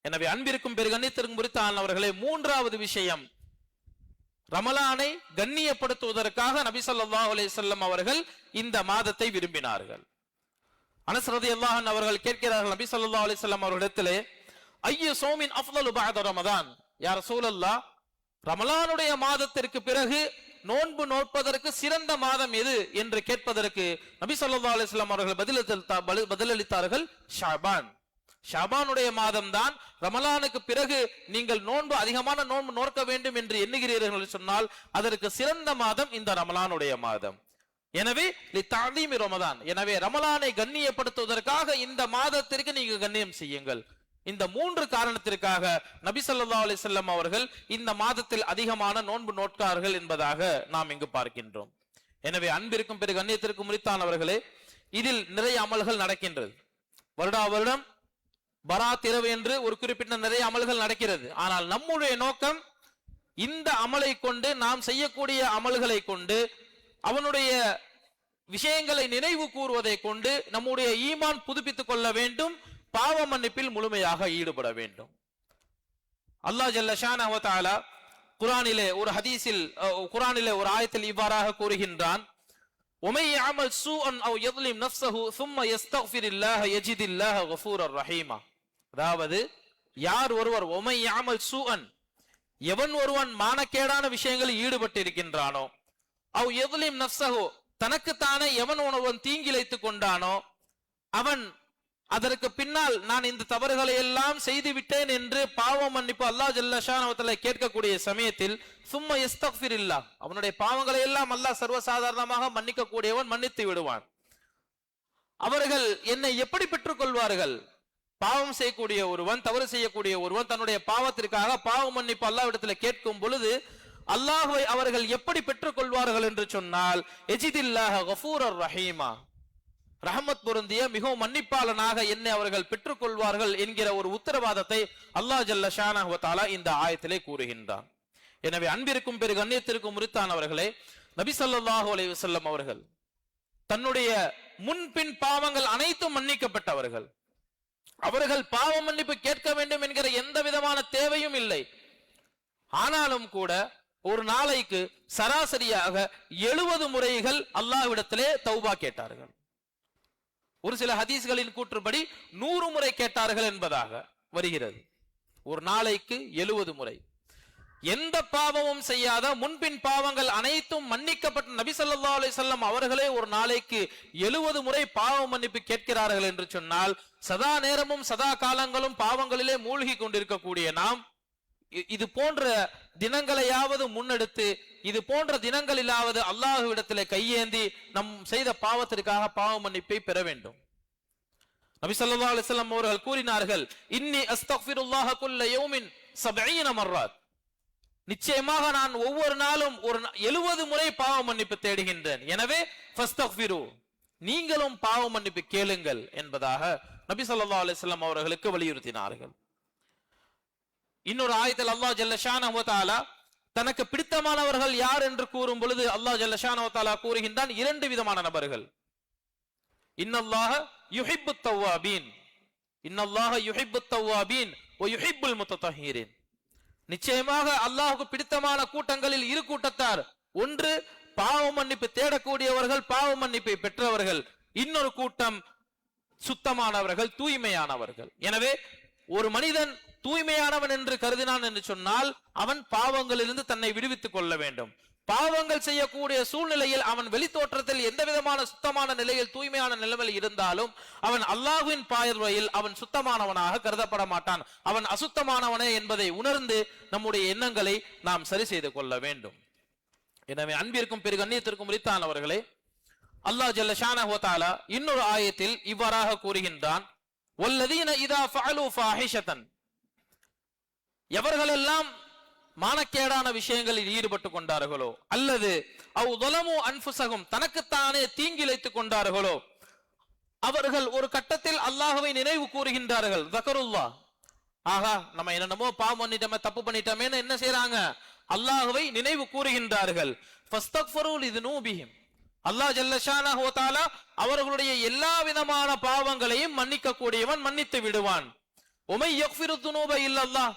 Speaker 1: எனவே அன்பிற்கும் பெரு கண்ணியத்திற்கும் உரித்தானவர்களே, மூன்றாவது விஷயம், ரமலானை கண்ணியப்படுத்துவதற்காக நபி ஸல்லல்லாஹு அலைஹி வஸல்லம் அவர்கள் இந்த மாதத்தை விரும்பினார்கள். அனஸ் ரலியல்லாஹு அன்ஹு அவர்கள் கேட்கிறார்கள் நபி ஸல்லல்லாஹு அலைஹி வஸல்லம் அவர்களிடத்திலே, ஐய சௌமின் அஃதலு பஅத ரமதான், யா ரசூலல்லாஹ், ரமலானுடைய மாதத்திற்கு பிறகு நோன்பு நோற்பதற்கு சிறந்த மாதம் எது என்று கேட்பதற்கு நபி ஸல்லல்லாஹு அலைஹி வஸல்லம் அவர்கள் பதிலளித்தார்கள், ஷாபான். ஷாபானுடைய மாதம் தான். ரமலானுக்கு பிறகு நீங்கள் நோன்பு அதிகமான நோன்பு நோக்க வேண்டும் என்று எண்ணுகிறீர்கள் சொன்னால் அதற்கு சிறந்த மாதம் இந்த ரமலானுடைய மாதம். எனவே லிதஅலீமி ரமதான், எனவே ரமலானை கண்ணியப்படுத்துவதற்காக இந்த மாதத்திற்கு நீங்க கண்ணியம் செய்யுங்கள். இந்த மூன்று காரணத்திற்காக நபி ஸல்லல்லாஹு அலைஹி வஸல்லம் அவர்கள் இந்த மாதத்தில் அதிகமான நோன்பு நோட்கார்கள் என்பதாக நாம் இங்கு பார்க்கின்றோம். எனவே அன்பிற்கும் பிறகு கண்ணியத்திற்கும் முறித்தானவர்களே, இதில் நிறைய அமல்கள் நடக்கின்றது. வருடா வருடம் பராத் இரவு என்று ஒரு குறிப்பிட்ட நிறைய அமல்கள் நடக்கிறது. ஆனால் நம்முடைய நோக்கம் இந்த அமலை கொண்டு, நாம் செய்யக்கூடிய அமல்களை கொண்டு, அவனுடைய விஷயங்களை நினைவு கூறுவதை கொண்டு நம்முடைய ஈமான் புதுப்பித்துக் கொள்ள வேண்டும், பாவ மன்னிப்பில் முழுமையாக ஈடுபட வேண்டும். அல்லாஹ் ஜல்ல ஷானஹு வ தஆலா குர்ஆனிலே ஒரு ஹதீஸில், குர்ஆனிலே ஒரு ஆயத்தில் இவ்வாறாக கூறுகின்றான், وَمَن يَعْمَلْ سُوءًا أَوْ يَظْلِمْ نَفْسَهُ ثُمَّ يَسْتَغْفِرِ اللَّهَ يَجِدِ اللَّهَ غَفُورًا رَحِيمًا. அதாவது யார் ஒருவர் وَمَن يَعْمَلْ سُوءًا, எவன் ஒருவன் மானக்கேடான விஷயங்களில் ஈடுபட்டு இருக்கின்றானோ, أَوْ يَظْلِمْ نَفْسَهُ, தனக்குத்தானே எவன் ஒருவன் தீங்கிழைத்துக் கொண்டானோ, அவன் அதற்கு பின்னால் நான் இந்த தவறுகளை எல்லாம் செய்து விட்டேன் என்று பாவ மன்னிப்பு அல்லாஹ் ஜல்ல ஷானஹு வ தஆலா கேட்கக்கூடிய சமயத்தில் சும்ம யஸ்தக்ஃபிரில்லாஹ், அவனுடைய பாவங்களை எல்லாம் அல்லாஹ் சர்வசாதாரணமாக மன்னிக்க கூடியவன், மன்னித்து விடுவான். அவர்கள் என்னை எப்படி பெற்றுக் கொள்வார்கள்? பாவம் செய்யக்கூடிய ஒருவன், தவறு செய்யக்கூடிய ஒருவன் தன்னுடைய பாவத்திற்காக பாவ மன்னிப்பு அல்லாஹ்விடத்தில் கேட்கும் பொழுது அல்லாஹ்வை அவர்கள் எப்படி பெற்றுக் கொள்வார்கள் என்று சொன்னால், யஜிதில்லாஹ கஃபூரர் ரஹீமா, ரஹமத் பொருந்திய மிகவும் மன்னிப்பாளனாக என்னை அவர்கள் பெற்றுக் கொள்வார்கள் என்கிற ஒரு உத்தரவாதத்தை அல்லாஹ் ஜல்ல ஷானஹு வ தஆலா இந்த ஆயத்திலே கூறுகின்றான். எனவே அன்பிற்கும் பெரு கண்ணியத்திற்கும் முறித்தானவர்களே, நபி ஸல்லல்லாஹு அலைஹி வஸல்லம் அவர்கள் தன்னுடைய முன்பின் பாவங்கள் அனைத்தும் மன்னிக்கப்பட்டவர்கள். அவர்கள் பாவ மன்னிப்பு கேட்க வேண்டும் என்கிற எந்த விதமான தேவையும் இல்லை. ஆனாலும் கூட ஒரு நாளைக்கு சராசரியாக 70 முறைகள் அல்லாஹ்விடத்திலே தௌபா கேட்டார்கள். ஒரு சில ஹதீஸ்களின் கூற்றுப்படி 100 முறை கேட்டார்கள் என்பதாக வருகிறது. ஒரு நாளைக்கு 70 முறை. எந்த பாவமும் செய்யாத முன்பின் பாவங்கள் அனைத்தும் மன்னிக்கப்பட்ட நபி ஸல்லல்லாஹு அலைஹி வஸல்லம் அவர்களே ஒரு நாளைக்கு 70 முறை பாவ மன்னிப்பு கேட்கிறார்கள் என்று சொன்னால், சதா நேரமும் சதா காலங்களும் பாவங்களிலே மூழ்கி கொண்டிருக்கக்கூடிய நாம் இது போன்ற தினங்களையாவது முன்னெடுத்து, இது போன்ற தினங்களிலாவது அல்லாஹ்விடத்திலே கையேந்தி நம் செய்த பாவத்திற்காக பாவ மன்னிப்பை பெற வேண்டும். நபி ஸல்லல்லாஹு அலைஹி வஸல்லம் அவர்கள் கூறினார்கள், இன்னி அஸ்தக்ஃபிருல்லாஹ குல்ல யௌமின் 70 மர்ராத், நிச்சயமாக நான் ஒவ்வொரு நாளும் ஒரு 70 முறை பாவ மன்னிப்பு தேடுகின்றேன். எனவே ஃபஸ்தக்ஃபிரு, நீங்களும் பாவ மன்னிப்பு கேளுங்கள் என்பதாக நபி ஸல்லல்லாஹு அலைஹி வஸல்லம் அவர்களுக்கு வலியுறுத்தினார்கள். இன்னொரு ஆயத்தில் அல்லாஹ் ஜல்ல ஷானஹு வ தஆலா தனக்கு பிடித்தமானவர்கள் யார் என்று கூறும் பொழுது அல்லாஹ் ஜல்ல ஷானஹு வ தஆலா கூறுகின்றான், 2 விதமான நபர்கள். இன்னல்லாஹ யுஹிப்புத் தவ்வாபீன், இன்னல்லாஹ யுஹிப்புத் தவ்வாபீன் வ யுஹிப்புல் முத்ததஹிரீன். நிச்சயமாக அல்லாஹ்வுக்கு பிடித்தமான கூட்டங்களில் 2 கூட்டத்தார். ஒன்று பாவ மன்னிப்பு தேடக்கூடியவர்கள், பாவ மன்னிப்பை பெற்றவர்கள். இன்னொரு கூட்டம் சுத்தமானவர்கள், தூய்மையானவர்கள். எனவே ஒரு மனிதன் தூய்மையானவன் என்று கருதினான் என்று சொன்னால் அவன் பாவங்களிலிருந்து தன்னை விடுவித்துக் கொள்ள வேண்டும். பாவங்கள் செய்யக்கூடிய சூழ்நிலையில் அவன் வெளித்தோற்றத்தில் எந்த விதமான சுத்தமான நிலையில் தூய்மையான நிலைமையில் இருந்தாலும் அவன் அல்லாஹ்வின் பார்வையில் அவன் சுத்தமானவனாக கருதப்பட மாட்டான். அவன் அசுத்தமானவனே என்பதை உணர்ந்து நம்முடைய எண்ணங்களை நாம் சரி செய்து கொள்ள வேண்டும். எனவே அன்பிற்கும் பெரு கண்ணியத்திற்கும் உரித்தானவர்களே, அல்லாஹ் ஜல்ல ஷானஹு வ தஆலா இன்னொரு ஆயத்தில் இவ்வாறாக கூறுகின்றான், வல்லதீன இதா ஃபஅலு ஃபாஹிஷதன், எவர்களெல்லாம் மானக்கேடான விஷயங்களில் ஈடுபட்டு கொண்டார்களோ, அல்லது அவ் ظلموا அன்ஃபுஸஹும், தனக்குத்தானே தீங்கிழைத்துக் கொண்டார்களோ, அவர்கள் ஒரு கட்டத்தில் அல்லாஹ்வை நினைவு கூறுகின்றார்கள். ذكرுல்லாஹ், ஆஹா நம்ம என்னமோ பாவம் பண்ணிட்டோமே, தப்பு பண்ணிட்டோமேன்னு என்ன செய்றாங்க? அல்லாஹ்வை நினைவு கூறுகின்றார்கள். ஃபஸ்தக்ஃபரு லிதுனூபிஹிம், அல்லாஹ் ஜல்ல ஷானஹு வ தஆலா அவர்களுடைய எல்லா விதமான பாவங்களையும் மன்னிக்க கூடியவன், மன்னித்து விடுவான். உமை யக்ஃபிரு துனூப இல்லல்லாஹ்,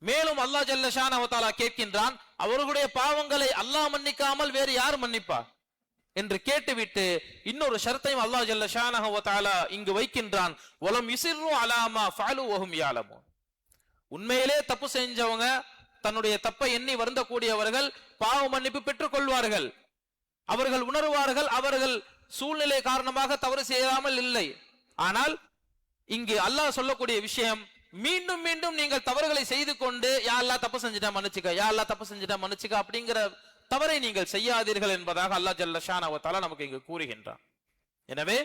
Speaker 1: மேலும் அல்லாஹ் ஜல்ல ஷானஹு வ தஆலா கேட்கின்றான், அவர்களுடைய பாவங்களை அல்லாஹ் மன்னிக்காமல் வேறு யார் மன்னிப்பா என்று கேட்டுவிட்டு இன்னொரு ஷரத்தையும் அல்லாஹ் ஜல்ல ஷானஹு வ தஆலா இங்கு வைக்கின்றான், வலம் யுஸிர்ரு அலா மா ஃபஅலு வஹும் யஅலமூன். உண்மையிலே தப்பு செஞ்சவங்க, தன்னுடைய தப்பை எண்ணி வருந்தக்கூடியவர்கள் பாவ மன்னிப்பு பெற்றுக் கொள்வார்கள். அவர்கள் உணர்வார்கள், அவர்கள் சூழ்நிலை காரணமாக தவறு செய்யாமல் இல்லை. ஆனால் இங்கு அல்லாஹ் சொல்லக்கூடிய விஷயம், மீண்டும் மீண்டும் நீங்கள் தவறுகளை செய்து கொண்டு யா அல்லாஹ் தப்பு செஞ்சுட்டா மன்னிச்சுக்க, யா அல்லாஹ் தப்பு செஞ்சுட்டா மன்னிச்சுக்க அப்படிங்கிற தவறை நீங்கள் செய்யாதீர்கள் என்பதாக அல்லாஹ் ஜல்ல ஷானஹு வ தஆலா நமக்கு இங்கு கூறுகின்றான். எனவே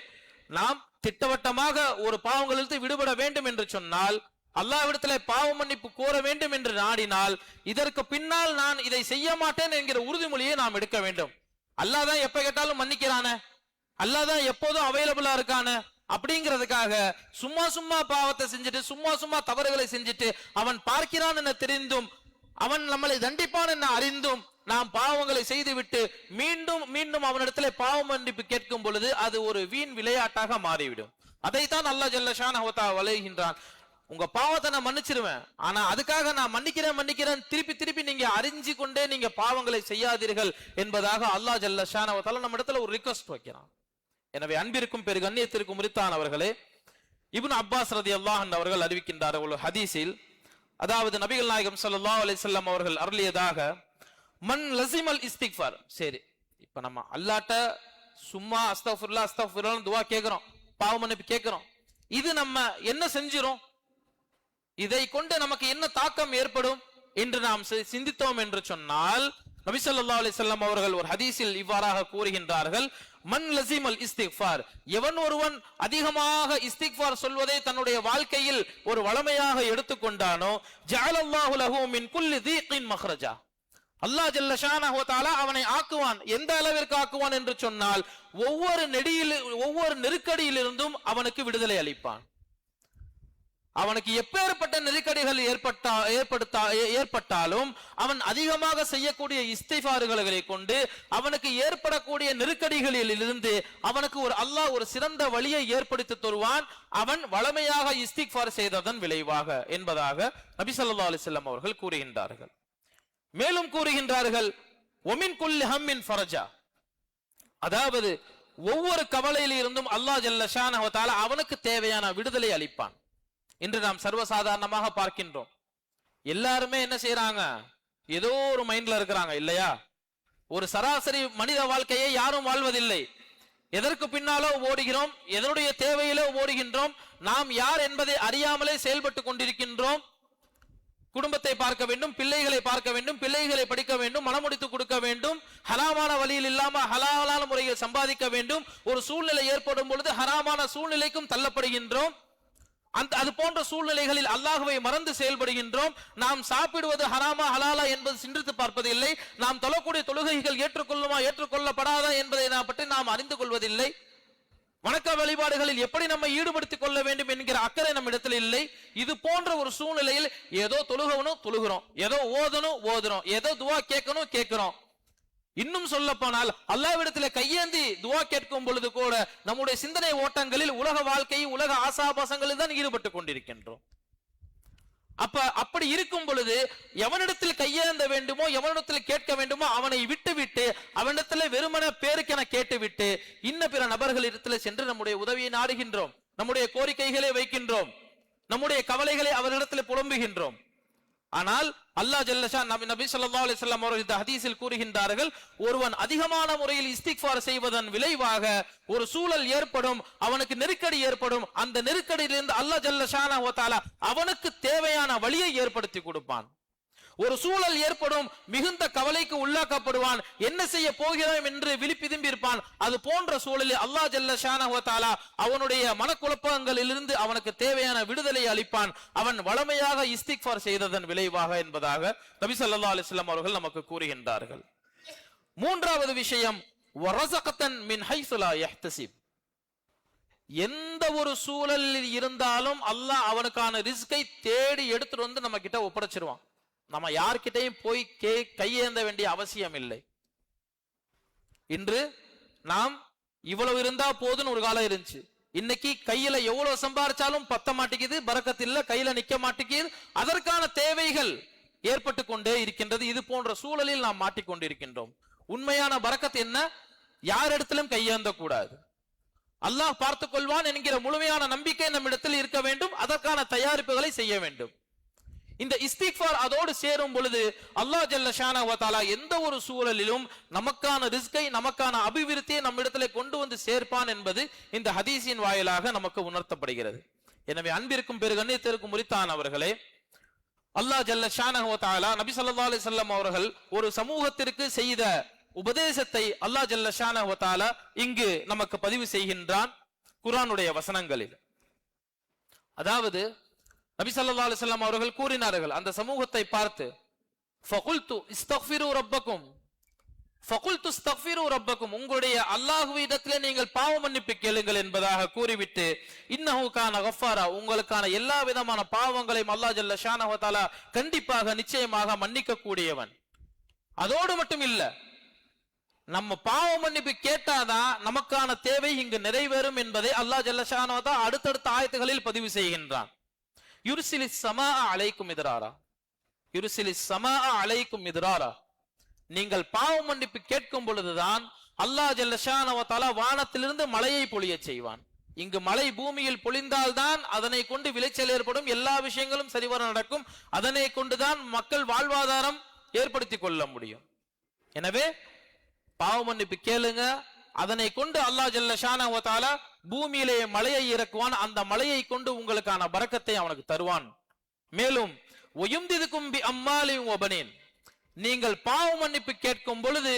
Speaker 1: நாம் திட்டவட்டமாக ஒரு பாவங்களிலிருந்து விடுபட வேண்டும் என்று சொன்னால், அல்லாஹ்விடத்திலே பாவ மன்னிப்பு கோர வேண்டும் என்று நாடினால், இதற்கு பின்னால் நான் இதை செய்ய மாட்டேன் என்கிற உறுதிமொழியை நாம் எடுக்க வேண்டும். அல்லாஹ் தான் எப்ப கேட்டாலும் மன்னிக்கிறானே, அல்லாஹ் தான் எப்போதும் அவைலபிளா இருக்கானே அப்படிங்கிறதுக்காக சும்மா சும்மா பாவத்தை செஞ்சுட்டு சும்மா சும்மா தவறுகளை செஞ்சுட்டு அவன் பார்க்கிறான் என தெரிந்தும் அவன் நம்மளை தண்டிப்பான் என அறிந்தும் நாம் பாவங்களை செய்துவிட்டு மீண்டும் மீண்டும் அவனிடத்திலே பாவ மன்னிப்பு கேட்கும் பொழுது அது ஒரு வீண் விளையாட்டாக மாறிவிடும். அதைத்தான் அல்லாஹ் ஜல்ல ஷானஹு வ தஆலா வளைகின்றான். உங்க பாவத்தை நான் மன்னிச்சிருவேன், ஆனா அதுக்காக நான் மன்னிக்கிறேன் திருப்பி திருப்பி நீங்க அறிஞ்சு கொண்டே நீங்க பாவங்களை செய்யாதீர்கள் என்பதாக அல்லாஹ் ஜல்ல ஷானஹு வ தஆலா நம்ம இடத்துல ஒரு ரிக்வெஸ்ட் வைக்கிறான். எனவே அன்பிற்கும் பெரு கண்ணியத்திற்கும் உரித்தானவர்களே, இப்னு அப்பாஸ் ரலியல்லாஹு அன்ஹு அவர்கள் அறிவிக்கின்றார்கள் ஒரு ஹதீஸில், அதாவது நபிகள் நாயகம் ஸல்லல்லாஹு அலைஹி வஸல்லம் அவர்கள் அருளியதாக, மன் லஸிமல் இஸ்திக்ஃபார். சரி, இப்ப நம்ம அல்லாஹ்ட்ட சும்மா அஸ்தக்ஃபிருல்லாஹ் அஸ்தக்ஃபிருல்லாஹ் துஆ கேக்குறோம், பாவ மன்னிப்பு கேக்குறோம். இது நம்ம என்ன செஞ்சிரோம், இதை கொண்டு நமக்கு என்ன தாக்கம் ஏற்படும் என்று நாம் சிந்தித்தோம் என்று சொன்னால், நபி ஸல்லல்லாஹு அலைஹி வஸல்லம் அவர்கள் ஒரு ஹதீஸில் இவ்வாறாக கூறுகின்றார்கள், மன் லஸிமல் இஸ்திக்ஃபார், எவன் ஒருவன் அதிகமாக இஸ்திக்ஃபார் சொல்வதை தன்னுடைய வாழ்க்கையில் ஒரு வளமையாக எடுத்துக்கொண்டானோ, ஜஅலல்லாஹு லஹு மின் குல்லி தீகின் மக்ரஜா, அல்லாஹ் ஜல்ல ஷானஹு வ தஆலா அவனை ஆக்குவான். எந்த அளவிற்கு ஆக்குவான் என்று சொன்னால், ஒவ்வொரு நெருக்கடியிலிருந்தும் அவனுக்கு விடுதலை அளிப்பான். அவனுக்கு எப்பேற்பட்ட நெருக்கடிகள் ஏற்பட்டாலும் அவன் அதிகமாக செய்யக்கூடிய இஸ்திக்ஃபார்களை கொண்டு அவனுக்கு ஏற்படக்கூடிய நெருக்கடிகளில் இருந்து அவனுக்கு அல்லாஹ் ஒரு சிறந்த வழியை ஏற்படுத்தி தருவான், அவன் வளமையாக இஸ்திக்ஃபார் செய்ததன் விளைவாக என்பதாக நபி ஸல்லல்லாஹு அலைஹி வஸல்லம் அவர்கள் கூறுகின்றார்கள். மேலும் கூறுகின்றார்கள், ஒமின் குல்லி ஹம்மின் ஃபரஜா, அதாவது ஒவ்வொரு கவலையில் இருந்தும் அல்லாஹ் ஜல்ல ஷானஹு வ தஆலா அவனுக்கு தேவையான விடுதலை அளிப்பான். இன்று நாம் சர்வசாதாரணமாக பார்க்கின்றோம், எல்லாருமே என்ன செய்யறாங்க, ஏதோ ஒரு மைண்ட்ல இருக்கிறாங்க இல்லையா? ஒரு சராசரி மனித வாழ்க்கையை யாரும் வாழ்வதில்லை. எதற்கு பின்னாலோ ஓடுகிறோம், எதனுடைய தேவையிலோ ஓடுகின்றோம். நாம் யார் என்பதை அறியாமலே செயல்பட்டு கொண்டிருக்கின்றோம். குடும்பத்தை பார்க்க வேண்டும், பிள்ளைகளை பார்க்க வேண்டும், பிள்ளைகளை படிக்க வேண்டும், மனமுடித்து கொடுக்க வேண்டும், ஹலாமான வழியில் இல்லாம ஹலாலான முறையில் சம்பாதிக்க வேண்டும். ஒரு சூழ்நிலை ஏற்படும் பொழுது ஹராமான சூழ்நிலைக்கும் தள்ளப்படுகின்றோம். அது போன்ற சூழ்நிலைகளில் அல்லாஹ்வை மறந்து செயல்படுகின்றோம். நாம் சாப்பிடுவது ஹராமா ஹலாலா என்பது சிந்தித்து பார்ப்பதில்லை. நாம் தொழக்கூடிய தொழுகைகள் ஏற்றுக்கொள்ளப்படாதா என்பதை பற்றி நாம் அறிந்து கொள்வதில்லை. வணக்க வழிபாடுகளில் எப்படி நம்ம ஈடுபடுத்திக் கொள்ள வேண்டும் என்கிற அக்கறை நம்ம இடத்துல இல்லை. இது போன்ற ஒரு சூழ்நிலையில் ஏதோ தொழுகிறோம், ஏதோ ஓதுறோம், ஏதோ துவா கேட்கிறோம். இன்னும் சொல்ல போனால் அல்லாஹ்விடத்திலே கையேந்தி துவா கேட்கும் பொழுது கூட நம்முடைய சிந்தனை ஓட்டங்களில் உலக வாழ்க்கை, உலக ஆசாபாசங்களில் தான் ஈடுபட்டு கொண்டிருக்கின்றோம். அப்படி இருக்கும் பொழுது எவனிடத்தில் கையேந்த வேண்டுமோ, எவனிடத்தில் கேட்க வேண்டுமோ அவனை விட்டு அவனிடத்தில் வெறுமன பேருக்கென கேட்டுவிட்டு இன்ன பிற நபர்களிடத்தில் சென்று நம்முடைய உதவியை நாடுகின்றோம், நம்முடைய கோரிக்கைகளை வைக்கின்றோம், நம்முடைய கவலைகளை அவர்களிடத்தில் புலம்புகின்றோம். ஆனால் அல்லாஹ் ஜல்ல ஷான் நபி ஸல்லல்லாஹு அலைஹி வஸல்லம் அவர்கள் இந்த ஹதீஸில் கூறுகின்றார்கள், ஒருவன் அதிகமான முறையில் இஸ்திக்ஃபார் செய்வதன் விளைவாக ஒரு சூழல் ஏற்படும், அவனுக்கு நெருக்கடி ஏற்படும். அந்த நெருக்கடியிலிருந்து அல்லாஹ் ஜல்ல ஷானஹு வ தஆலா அவனுக்கு தேவையான வழியை ஏற்படுத்தி கொடுப்பான். ஒரு சூழல் ஏற்படும், மிகுந்த கவலைக்கு உள்ளாக்கப்படுவான், என்ன செய்ய போகிறோம் என்று விழிப்பிதும்பி இருப்பான். அது போன்ற சூழலில் அல்லாஹ் ஜல்ல ஷானஹு வ தஆலா அவனுடைய மனக்குழப்பங்களிலிருந்து அவனுக்கு தேவையான விடுதலை அளிப்பான், அவன் வளமையாக இஸ்திக்ஃபார் செய்ததன் விளைவாக என்பதாக நபி ஸல்லல்லாஹு அலைஹி வஸல்லம் அவர்கள் நமக்கு கூறுகின்றார்கள். மூன்றாவது விஷயம், வரஸகத்தன் மின் ஹைஸு லா யஹ்தஸிப், எந்த ஒரு சூழலில் இருந்தாலும் அல்லாஹ் அவனுக்கான ரிஸ்கை தேடி எடுத்துட்டு வந்து நம்ம கிட்ட ஒப்படைச்சிருவான். நம்ம யார்கிட்டையும் போய் கையேந்த வேண்டிய அவசியம் இல்லை. இன்று நாம் இவ்வளவு இருந்தா போதுன்னு ஒரு காலம் இருந்துச்சு. இன்னைக்கு கையில எவ்வளவு சம்பாரிச்சாலும் பத்த மாட்டேங்குது, பரக்கத்தில்ல, கையில நிக்க மாட்டேங்குது. அதற்கான தேவைகள் ஏற்பட்டு கொண்டே இருக்கின்றது. இது போன்ற சூழலில் நாம் மாட்டிக்கொண்டிருக்கின்றோம். உண்மையான பரக்கத் என்ன? யார் இடத்திலும் கையேந்த கூடாது, அல்லாஹ் பார்த்துக் கொள்வான் என்கிற முழுமையான நம்பிக்கை நம்மிடத்தில் இருக்க வேண்டும். அதற்கான தயாரிப்புகளை செய்ய வேண்டும். இந்த இஸ்திக்ஃபார் அதோடு சேரும் பொழுது அல்லாஹ் ஜல்ல ஷானஹு வ தஆலா எந்த ஒரு சூழலிலும் நமக்கான ரிஸ்கை, நமக்கான அபிவிருத்தியை நம்மிடத்திலே கொண்டு வந்து சேர்ப்பான் என்பது இந்த ஹதீஸின் வாயிலாக நமக்கு உணர்த்தப்படுகிறது. எனவே அன்பிற்கும் பெரு கண்ணியத்திற்கும் உரித்தானவர்களே, அல்லாஹ் ஜல்ல ஷானஹு வ தஆலா நபி ஸல்லல்லாஹு அலைஹி வஸல்லம் அவர்கள் ஒரு சமூகத்திற்கு செய்த உபதேசத்தை அல்லாஹ் ஜல்ல ஷானஹு வ தஆலா இங்கு நமக்கு பதிவு செய்கின்றான் குர்ஆனுடைய வசனங்களில். அதாவது நபி ஸல்லல்லாஹு அலைஹி வஸல்லம் அவர்கள் கூறினார்கள் அந்த சமூகத்தை பார்த்து, ஃபகுல்து இஸ்தக்ஃபிரு ரப்பக்கும் ஃபகுல்து ஸ்தக்ஃபிரு ரப்பக்கும், உங்களுடைய அல்லாஹ்விடத்திலே நீங்கள் பாவ மன்னிப்பு கேளுங்கள் என்பதாக கூறிவிட்டு, இன்னஹு கான கஃபாரா, உங்களுக்கான எல்லா விதமான பாவங்களையும் அல்லாஹ் ஜல்ல ஷானஹு வ தஆலா கண்டிப்பாக நிச்சயமாக மன்னிக்க கூடியவன். அதோடு மட்டும் இல்ல, நம்ம பாவ மன்னிப்பு கேட்டாதான் நமக்கான தேவை இங்கு நிறைவேறும் என்பதை அல்லாஹ் ஜல்ல ஷானஹு வ தஆலா அடுத்தடுத்த ஆயத்துகளில் பதிவு செய்கின்றான். யுர்சிலிஸ் ஸமாஅ அலைக்கும் மித்ராரா, யுர்சிலிஸ் ஸமாஅ அலைக்கும் மித்ராரா, நீங்கள் பாவ மன்னிப்பு கேட்கும் பொழுதுதான் அல்லாஹ் ஜல்ல ஷானஹு வ தஆலா வானத்திலிருந்து மழையை பொழியச் செய்வான். இங்கு மழை பூமியில் பொழிந்தால்தான் அதனை கொண்டு விளைச்சல் ஏற்படும், எல்லா விஷயங்களும் சரிவர நடக்கும், அதனை கொண்டுதான் மக்கள் வாழ்வாதாரம் ஏற்படுத்தி கொள்ள முடியும். எனவே பாவ மன்னிப்பு கேளுங்க, அதனை கொண்டு அல்லாஹ் ஜல்ல ஷானஹு வ தஆலா பூமியிலே மழையை இறக்குவான், அந்த மழையை கொண்டு உங்களுக்கான பரக்கத்தை அவனுக்கு தருவான். மேலும் ஒயும்திதுக்கும் பி அம்மாலின் வ பனீன், நீங்கள் பாவ மன்னிப்பு கேட்கும் பொழுது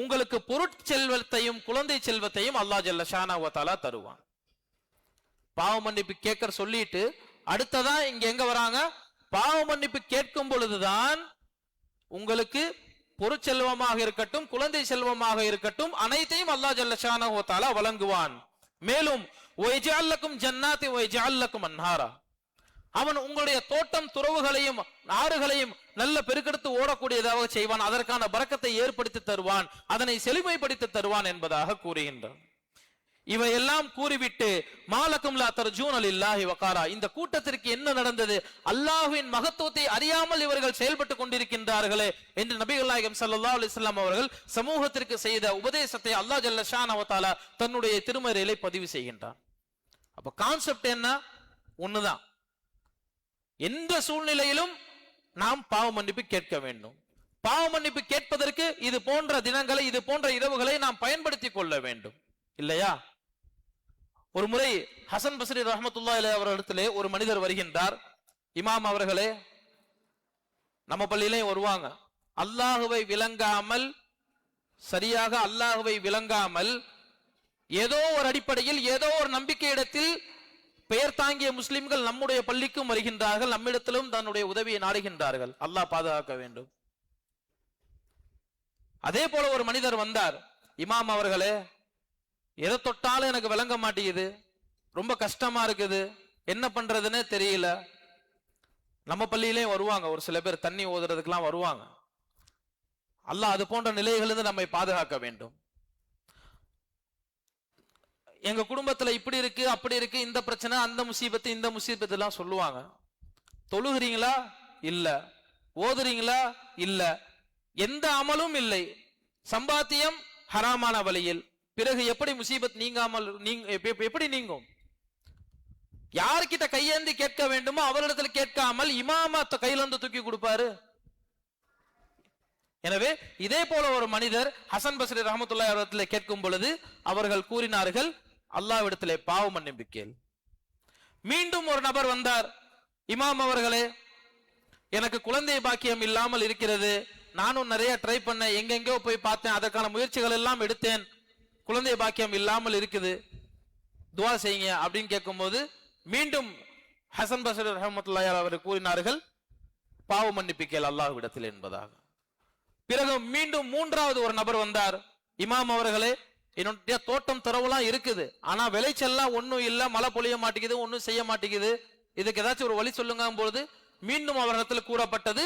Speaker 1: உங்களுக்கு பொருட்செல்வத்தையும் குழந்தை செல்வத்தையும் அல்லாஹ் ஜல்ல ஷானஹு வ தஆலா தருவான். பாவ மன்னிப்பு கேட்க சொல்லிட்டு அடுத்ததா இங்க எங்க வராங்க, பாவ மன்னிப்பு கேட்கும் பொழுதுதான் உங்களுக்கு பொருட்செல்வமாக இருக்கட்டும் குழந்தை செல்வமாக இருக்கட்டும் அனைத்தையும் அல்லாஹ் ஜல்ல ஷானஹு வ தஆலா வழங்குவான். மேலும் வயஜஅல் லக்கும் ஜன்னாத்தி வயஜஅல் லக்கும் அன்ஹாரா, அவன் உங்களுடைய தோட்டம் துறவுகளையும் ஆறுகளையும் நல்ல பெருக்கெடுத்து ஓடக்கூடியதாக செய்வான், அதற்கான பரக்கத்தை ஏற்படுத்தி தருவான், அதனை செழுமைப்படுத்தி தருவான் என்பதாக கூறுகின்றான். இவையெல்லாம் கூறிவிட்டு மாலக்கும் லா தர்ஜூன லில்லாஹி வகாரா, இந்த கூட்டத்திற்கு என்ன நடந்தது, அல்லாஹ்வின் மகத்துவத்தை அறியாமல் இவர்கள் செயல்பட்டு கொண்டிருக்கின்றார்களே என்று நபிகள் நாயகம் ஸல்லல்லாஹு அலைஹி வஸல்லம் அவர்கள் சமூகத்திற்கு செய்த உபதேசத்தை அல்லாஹ் ஜல்ல ஷானஹு வ தஆலா தன்னுடைய திருமறையிலே பதிவு செய்கின்றான். அப்ப கான்செப்ட் என்ன, ஒண்ணுதான், எந்த சூழ்நிலையிலும் நாம் பாவ மன்னிப்பு கேட்க வேண்டும். பாவ மன்னிப்பு கேட்பதற்கு இது போன்ற தினங்களை இது போன்ற இரவுகளை நாம் பயன்படுத்திக் கொள்ள வேண்டும், இல்லையா? ஒரு முறை ஹசன் பஸ்ரி ரஹ்மத்துல்லாஹி அலைஹி அவர்களிடத்திலே ஒரு மனிதர் வருகின்றார். இமாம் அவர்களே, நம்ம பள்ளியிலே வருவாங்க, அல்லாஹுவை விளங்காமல், சரியாக அல்லாஹுவை விளங்காமல் ஏதோ ஒரு அடிப்படையில் ஏதோ ஒரு நம்பிக்கை இடத்தில் பெயர் தாங்கிய முஸ்லிம்கள் நம்முடைய பள்ளிக்கும் வருகின்றார்கள், நம்மிடத்திலும் தன்னுடைய உதவியை நாடுகின்றார்கள். அல்லாஹ் பாதுகாக்க வேண்டும். அதே போல ஒரு மனிதர் வந்தார், இமாம் அவர்களே, எதை தொட்டாலும் எனக்கு விளங்க மாட்டேங்குது, ரொம்ப கஷ்டமா இருக்குது, என்ன பண்றதுன்னு தெரியல. நம்ம பள்ளியிலேயும் வருவாங்க ஒரு சில பேர், தண்ணி ஓதுறதுக்கெல்லாம் வருவாங்க. அல்லாஹ் அது போன்ற நிலைகளிலிருந்து நம்மை பாதுகாக்க வேண்டும். எங்க குடும்பத்துல இப்படி இருக்கு அப்படி இருக்கு, இந்த பிரச்சனை அந்த முசீபத்து இந்த முசீபத்து எல்லாம் சொல்லுவாங்க. தொழுகிறீங்களா? இல்ல. ஓதுறீங்களா? இல்ல. எந்த அமலும் இல்லை, சம்பாத்தியம் ஹராமான வழியில், பிறகு எப்படி முசீபத் நீங்காமல் எப்படி நீங்கும்? யார்கிட்ட கையேந்தி கேட்க வேண்டுமோ அவரிடத்துல கேட்காமல் இமாம கையில இருந்து தூக்கி கொடுப்பாரு. எனவே இதே போல ஒரு மனிதர் ஹசன் பஸ்ரி ரஹ்மத்துல்லாஹி அவர்களிடத்திலே கேட்கும் பொழுது அவர்கள் கூறினார்கள், அல்லாஹ்விடத்திலே பாவ மன்னிப்பு கேள். மீண்டும் ஒரு நபர் வந்தார், இமாம் அவர்களே, எனக்கு குழந்தை பாக்கியம் இல்லாமல் இருக்கிறது, நானும் நிறைய ட்ரை பண்ணேன், எங்கெங்கோ போய் பார்த்தேன், அதற்கான முயற்சிகள் எல்லாம் எடுத்தேன், குழந்தை பாக்கியம் இல்லாமல் இருக்குது, துவா செய்யுங்க அப்படின்னு கேட்கும்போது மீண்டும் ஹசன் பஸ்ரி ரஹ்மத்துல்லாஹி அவர்கள் கூறினார்கள், பாவ மன்னிப்பு கேள் அல்லாஹ்விடத்தில் என்பதாக. பிறகு மீண்டும் மூன்றாவது ஒரு நபர் வந்தார், இமாம் அவர்களே, என்னுடைய தோட்டம் துறவுலாம் இருக்குது, ஆனா விளைச்சல்லாம் ஒன்னும் இல்ல, மழை பொழிய மாட்டேங்குது, ஒன்னும் செய்ய மாட்டேங்குது, இதுக்கு ஏதாச்சும் ஒரு வழி சொல்லுங்க பொழுது மீண்டும் அவரிடத்தில் கூறப்பட்டது,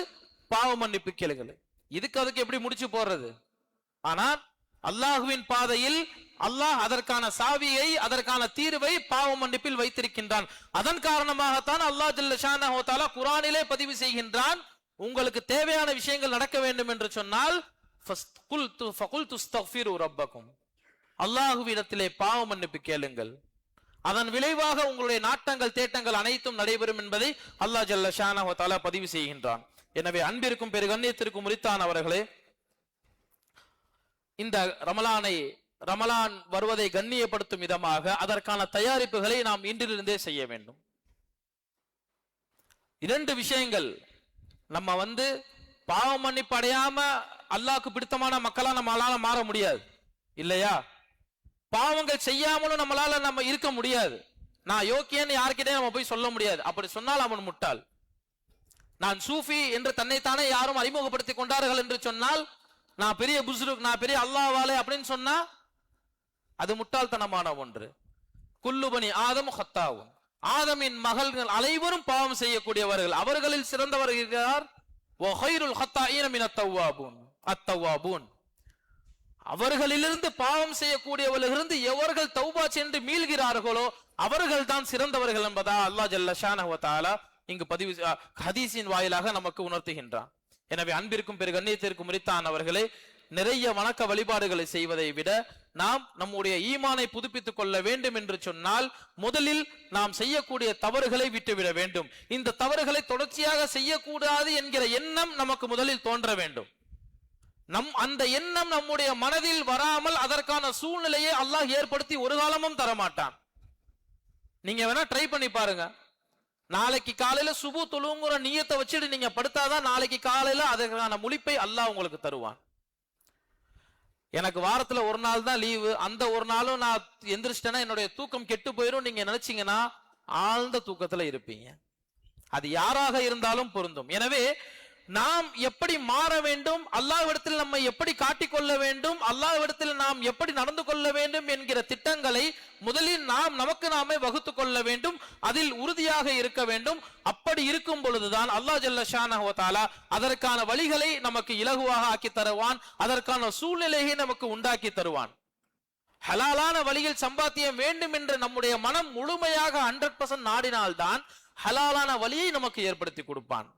Speaker 1: பாவ மன்னிப்பு கேளுங்கள். இதுக்கு அதுக்கு எப்படி முடிச்சு போடுறது? ஆனால் அல்லாஹுவின் பாதையில் அல்லாஹ் அதற்கான சாவியை அதற்கான தீர்வை பாவ மன்னிப்பில் வைத்திருக்கின்றான். அதன் காரணமாகத்தான் அல்லாஹ் ஜல்ல ஷானஹு வ தஆலா குர்ஆனிலே பதிவு செய்கின்றான், உங்களுக்கு தேவையான விஷயங்கள் நடக்க வேண்டும் என்று சொன்னால் ஃபகுல்து ஸ்தக்ஃபிரு ரப்பக்கும், அல்லாஹுவிடத்திலே பாவ மன்னிப்பு கேளுங்கள், அதன் விளைவாக உங்களுடைய நாட்டங்கள் தேட்டங்கள் அனைத்தும் நடைபெறும் என்பதை அல்லாஹ் ஜல்ல ஷானஹு வ தஆலா பதிவு செய்கின்றான். எனவே அன்பிற்கும் பெருகண்ணியத்திற்கும் உரித்தான அவர்களே, இந்த ரமலான் வருவதை கண்ணியப்படுத்தும் விதமாக அதற்கான தயாரிப்புகளை நாம் இன்றிலிருந்தே செய்ய வேண்டும். இரண்டு விஷயங்கள், நம்ம பாவ மன்னிப்பு அடையாம அல்லாஹ்க்கு பிடித்தமான மக்களா நம்மளால மாற முடியாது, இல்லையா? பாவங்கள் செய்யாமலும் நம்மளால நம்ம இருக்க முடியாது. நான் யோக்கியன்னு யார்கிட்டயும் நம்ம போய் சொல்ல முடியாது, அப்படி சொன்னால் அவன் முட்டாள். நான் சூஃபி என்று தன்னைத்தானே யாரும் அறிமுகப்படுத்திக் கொண்டார்கள் என்று சொன்னால் நான் பெரிய புஸ்ருக், நான் பெரிய அல்லாஹ்வாலே அப்படின்னு சொன்னா அது முட்டாள்தனமான ஒன்று. குல்லுபனி ஆதம் ஹத்தாவும், ஆதமின் மகள்கள் அனைவரும் பாவம் செய்யக்கூடியவர்கள், அவர்களில் சிறந்தவர் இருக்கிறார். வஹைருல் ஹத்தாஈன மினத் தவ்வாபூன், அத்தவ்வாபூன், அவர்களிலிருந்து பாவம் செய்யக்கூடியவர்களிலிருந்து எவர்கள் தௌபா சென்று மீள்கிறார்களோ அவர்கள் தான் சிறந்தவர்கள் என்பதா அல்லாஹ் ஜல்ல ஷானஹு வ தஆலா இங்கு பதிவு ஹதீஸின் வாயிலாக நமக்கு உணர்த்துகின்றான். எனவே அன்பிற்கும் பெரு கண்ணியத்திற்கும் உரித்தான் அவர்களே, நிறைய வணக்க வழிபாடுகளை செய்வதை விட நாம் நம்முடைய ஈமானை புதுப்பித்துக் கொள்ள வேண்டும் என்று சொன்னால் முதலில் நாம் செய்யக்கூடிய தவறுகளை விட்டுவிட வேண்டும். இந்த தவறுகளை தொடர்ச்சியாக செய்யக்கூடாது என்கிற எண்ணம் நமக்கு முதலில் தோன்ற வேண்டும். அந்த எண்ணம் நம்முடைய மனதில் வராமல் அதற்கான சூழ்நிலையை அல்லாஹ் ஏற்படுத்தி ஒரு காலமும் தரமாட்டான். நீங்க வேணா ட்ரை பண்ணி பாருங்க. நாளைக்கு காலையில சுபு தொழுங்கிற நியத்தை வச்சுட்டு நீங்க படுத்தாதான் நாளைக்கு காலையில அதற்கான முழிப்பை அல்லாஹ் உங்களுக்கு தருவான். எனக்கு வாரத்துல ஒரு நாள் தான் லீவு, அந்த ஒரு நாளும் நான் எந்திரிச்சிட்டேன்னா என்னுடைய தூக்கம் கெட்டு போயிடும் நீங்க நினைச்சீங்கன்னா ஆழ்ந்த தூக்கத்துல இருப்பீங்க. அது யாராக இருந்தாலும் பொருந்தும். எனவே நாம் எப்படி மாற வேண்டும், அல்லாஹ்விடத்தில் நம்மை எப்படி காட்டிக்கொள்ள வேண்டும், அல்லாஹ்விடத்தில் நாம் எப்படி நடந்து கொள்ள வேண்டும் என்கிற திட்டங்களை முதலில் நாம் நமக்கு நாமே வகுத்துக் கொள்ள வேண்டும். அதில் உறுதியாக இருக்க வேண்டும். அப்படி இருக்கும் பொழுதுதான் அல்லாஹ் ஜல்ல ஷானஹு வ தஆலா அதற்கான வழிகளை நமக்கு இலகுவாக ஆக்கி தருவான், அதற்கான சூழ்நிலையை நமக்கு உண்டாக்கி தருவான். ஹலாலான வழியில் சம்பாத்தியம் வேண்டும் என்று நம்முடைய மனம் முழுமையாக 100% நாடினால்தான் ஹலாலான வழியை நமக்கு ஏற்படுத்தி கொடுப்பான்.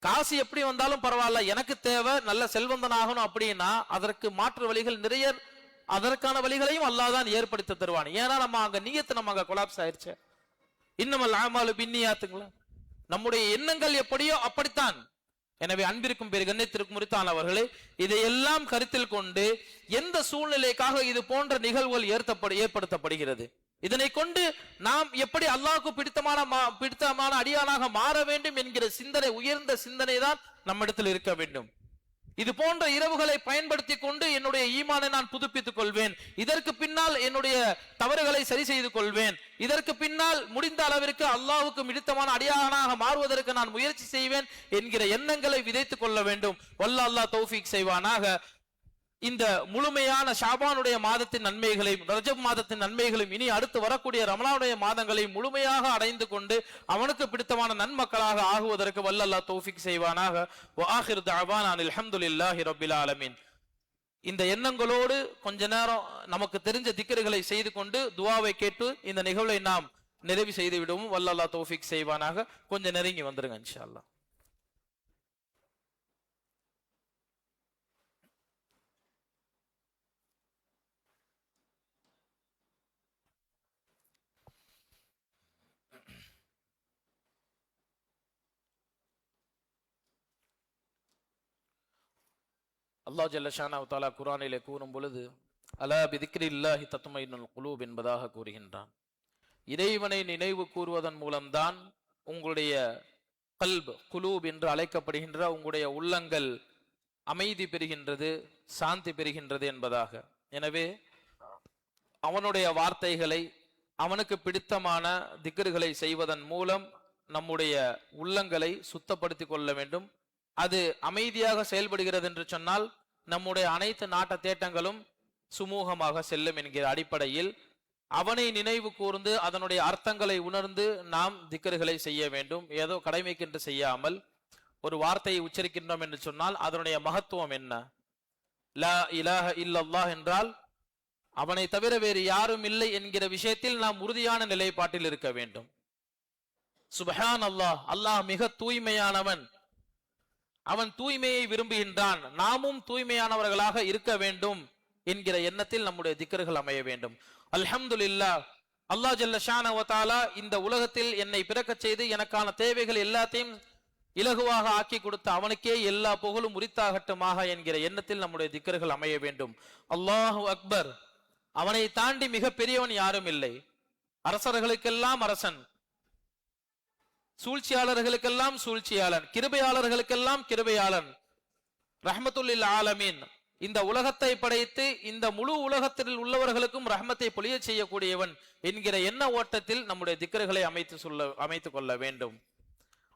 Speaker 1: காசு எப்படி வந்தாலும் பரவாயில்ல, எனக்கு தேவை நல்ல செல்வந்தனாகணும் அப்படின்னா அதற்கு மாற்று வழிகள் நிறைய, அதற்கான வழிகளையும் அல்லாஹ் தான் ஏற்படுத்தி தருவான். ஏன்னா நம்ம அங்க நியத்து நம்ம அங்க கொலாப்ஸ் ஆயிருச்சு. இன்னமல் ஆமாலு பின்னியாத்துங்களா, நம்முடைய எண்ணங்கள் எப்படியோ அப்படித்தான். எனவே அன்பிற்கும் பெரு கண்ணியத்திற்கும் உரித்தான அவர்களே, இதையெல்லாம் கருத்தில் கொண்டு எந்த சூழ்நிலைக்காக இது போன்ற நிகழ்வுகள் ஏற்படுத்தப்படுகிறது, இதனை கொண்டு நாம் எப்படி அல்லாஹ்வுக்கு பிடித்தமான அடியானாக மாற வேண்டும் என்கிற சிந்தனை, உயர்ந்த சிந்தனை தான் நம்மிடத்தில் இருக்க வேண்டும். இது போன்ற இரவுகளை பயன்படுத்தி கொண்டு என்னுடைய ஈமானை நான் புதுப்பித்துக் கொள்வேன், இதற்கு பின்னால் என்னுடைய தவறுகளை சரி செய்து கொள்வேன், இதற்கு பின்னால் முடிந்த அளவிற்கு அல்லாஹ்வுக்கு பிடித்தமான அடியானாக மாறுவதற்கு நான் முயற்சி செய்வேன் என்கிற எண்ணங்களை விதைத்துக் கொள்ள வேண்டும். வல்ல அல்லாஹ் தௌஃபீக் செய்வானாக. இந்த முழுமையான ஷாபானுடைய மாதத்தின் நன்மைகளையும் ரஜப் மாதத்தின் நன்மைகளையும் இனி அடுத்து வரக்கூடிய ரமலானுடைய மாதங்களை முழுமையாக அடைந்து கொண்டு அவனுக்கு பிடித்தமான நன்மக்களாக ஆகுவதற்கு வல்ல அல்லாஹ் தௌஃபீக் செய்வானாக. வ ஆகிரு தஅவானா அல்ஹம்துலில்லாஹி ரப்பில் ஆலமீன். இந்த எண்ணங்களோடு கொஞ்ச நேரம் நமக்கு தெரிஞ்ச திக்ருகளை செய்து கொண்டு துஆவை கேட்டு இந்த நிகழ்வை நாம் நிறைவு செய்து விடுவோம். வல்ல அல்லாஹ் தௌஃபீக் செய்வானாக. கொஞ்சம் நெருங்கி வந்துருங்க இன்ஷா அல்லாஹ். அல்லாஹ் ஜல்ல ஷானஹு தஆலா குர்ஆனிலே கூறும் பொழுது அலா பிதிக்ரில்லாஹி தத்மைனுல் குலூப் என்பதாக கூறுகின்றான். இறைவனை நினைவு கூறுவதன் மூலம்தான் உங்களுடைய கல்ப், குலூப் என்று அழைக்கப்படுகின்ற உங்களுடைய உள்ளங்கள் அமைதி பெறுகின்றது, சாந்தி பெறுகின்றது என்பதாக. எனவே அவனுடைய வார்த்தைகளை, அவனுக்கு பிடித்தமான திக்ருகளை செய்வதன் மூலம் நம்முடைய உள்ளங்களை சுத்தப்படுத்திக் கொள்ள வேண்டும். அது அமைதியாக செயல்படுகிறது என்று சொன்னால் நம்முடைய அனைத்து நாட்ட தேட்டங்களும் சுமூகமாக செல்லும் என்கிற அடிப்படையில் அவனை நினைவு கூர்ந்து அதனுடைய அர்த்தங்களை உணர்ந்து நாம் திக்ருகளை செய்ய வேண்டும். ஏதோ கடமைக்கென்று செய்யாமல் ஒரு வார்த்தையை உச்சரிக்கின்றோம் என்று சொன்னால் அதனுடைய மகத்துவம் என்ன? லா இலாஹ இல்லல்லாஹ் என்றால் அவனை தவிர வேறு யாரும் இல்லை என்கிற விஷயத்தில் நாம் உறுதியான நிலைப்பாட்டில் இருக்க வேண்டும். சுப்ஹான் அல்லாஹ், அல்லாஹ் மிக தூய்மையானவன், அவன் தூய்மையை விரும்புகின்றான், நாமும் தூய்மையானவர்களாக இருக்க வேண்டும் என்கிற எண்ணத்தில் நம்முடைய திக்ருகள் அமைய வேண்டும். அல்ஹம்துலில்லாஹ், அல்லாஹ் ஜல்ல ஷானஹு வ தஆலா இந்த உலகத்தில் என்னை பிறக்கச் செய்து எனக்கான தேவைகள் எல்லாத்தையும் இலகுவாக ஆக்கி கொடுத்த அவனுக்கே எல்லா புகழும் உரித்தாகட்டுமாக என்கிற எண்ணத்தில் நம்முடைய திக்ருகள் அமைய வேண்டும். அல்லாஹு அக்பர், அவனை தாண்டி மிக பெரியவன் யாரும் இல்லை. அரசர்களுக்கெல்லாம் அரசன், சூழ்ச்சியாளர்களுக்கெல்லாம் சூழ்ச்சியாளன், கிருபையாளர்களுக்கெல்லாம் கிருபையாளன், ரஹ்மத்துல்லில் ஆலமீன். இந்த உலகத்தை படைத்து இந்த முழு உலகத்தில் உள்ளவர்களுக்கும் ரஹ்மத்தை பொழிய செய்யக்கூடியவன் என்கிற எண்ண ஓட்டத்தில் நம்முடைய திக்ருகளை அமைத்துக் கொள்ள வேண்டும்.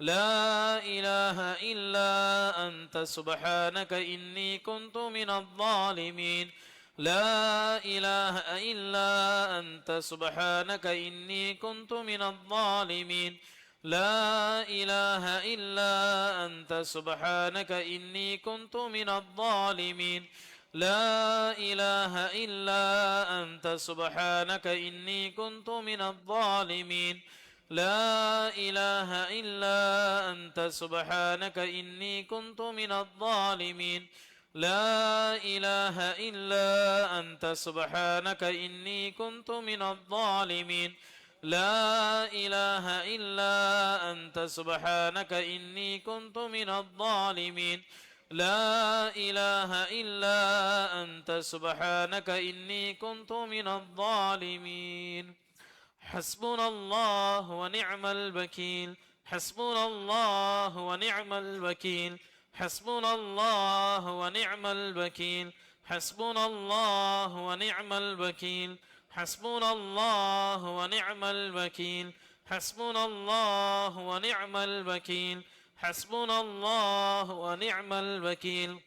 Speaker 1: لا إله إلا أنت سبحانك إني كنت من الظالمين لا إله إلا أنت سبحانك إني كنت من الظالمين لا إله إلا أنت سبحانك إني كنت من الظالمين لا إله إلا أنت سبحانك إني كنت من الظالمين لا إله إلا أنت سبحانك إني كنت من الظالمين لا إله إلا أنت سبحانك إني كنت من الظالمين لا إله إلا أنت سبحانك إني كنت من الظالمين لا إله إلا أنت سبحانك إني كنت من الظالمين حسبنا الله ونعم الوكيل حسبنا الله ونعم الوكيل حسبنا الله ونعم الوكيل حسبنا الله ونعم الوكيل حسبنا الله ونعم الوكيل حسبنا الله ونعم الوكيل حسبنا الله ونعم الوكيل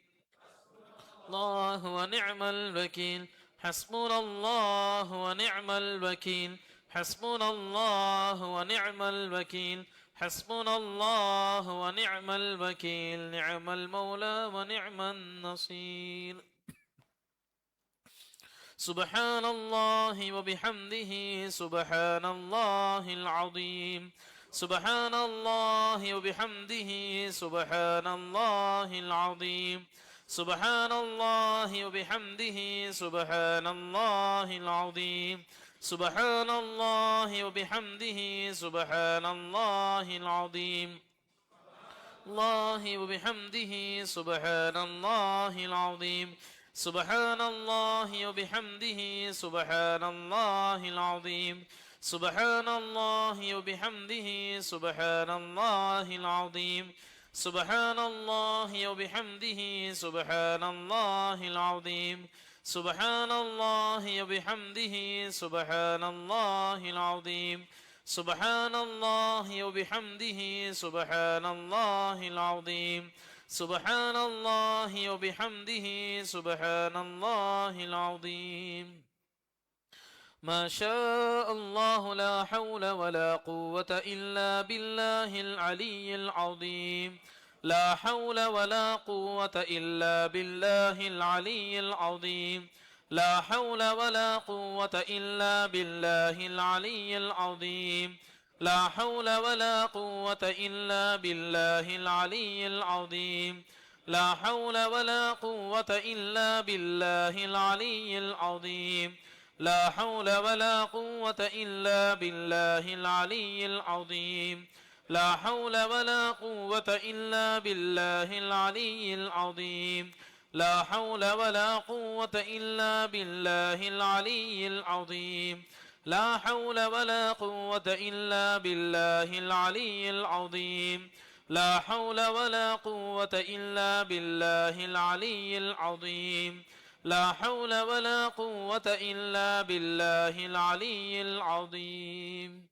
Speaker 1: الله ونعم الوكيل حسبنا الله ونعم الوكيل حسبنا الله ونعم الوكيل حسبنا الله ونعم الوكيل نعم المولى ونعم النصير سبحان الله وبحمده سبحان الله العظيم سبحان الله وبحمده سبحان الله العظيم سبحان الله وبحمده سبحان الله العظيم سبحان الله وبحمده سبحان الله العظيم الله وبحمده سبحان الله العظيم سبحان الله وبحمده سبحان الله العظيم سبحان الله وبحمده سبحان الله العظيم سبحان الله وبحمده سبحان الله العظيم سبحان الله وبحمده سبحان الله العظيم سبحان الله وبحمده سبحان الله العظيم سبحان الله وبحمده سبحان الله العظيم ما شاء الله لا حول ولا قوة إلا بالله العلي العظيم لا حول ولا قوة إلا بالله العلي العظيم لا حول ولا قوة إلا بالله العلي العظيم لا حول ولا قوة إلا بالله العلي العظيم لا حول ولا قوة إلا بالله العلي العظيم لا حول ولا قوة إلا بالله العلي العظيم لا حول ولا قوة إلا بالله العلي العظيم لا حول ولا قوة إلا بالله العلي العظيم لا حول ولا قوة إلا بالله العلي العظيم لا حول ولا قوة إلا بالله العلي العظيم لا حول ولا قوة إلا بالله العلي العظيم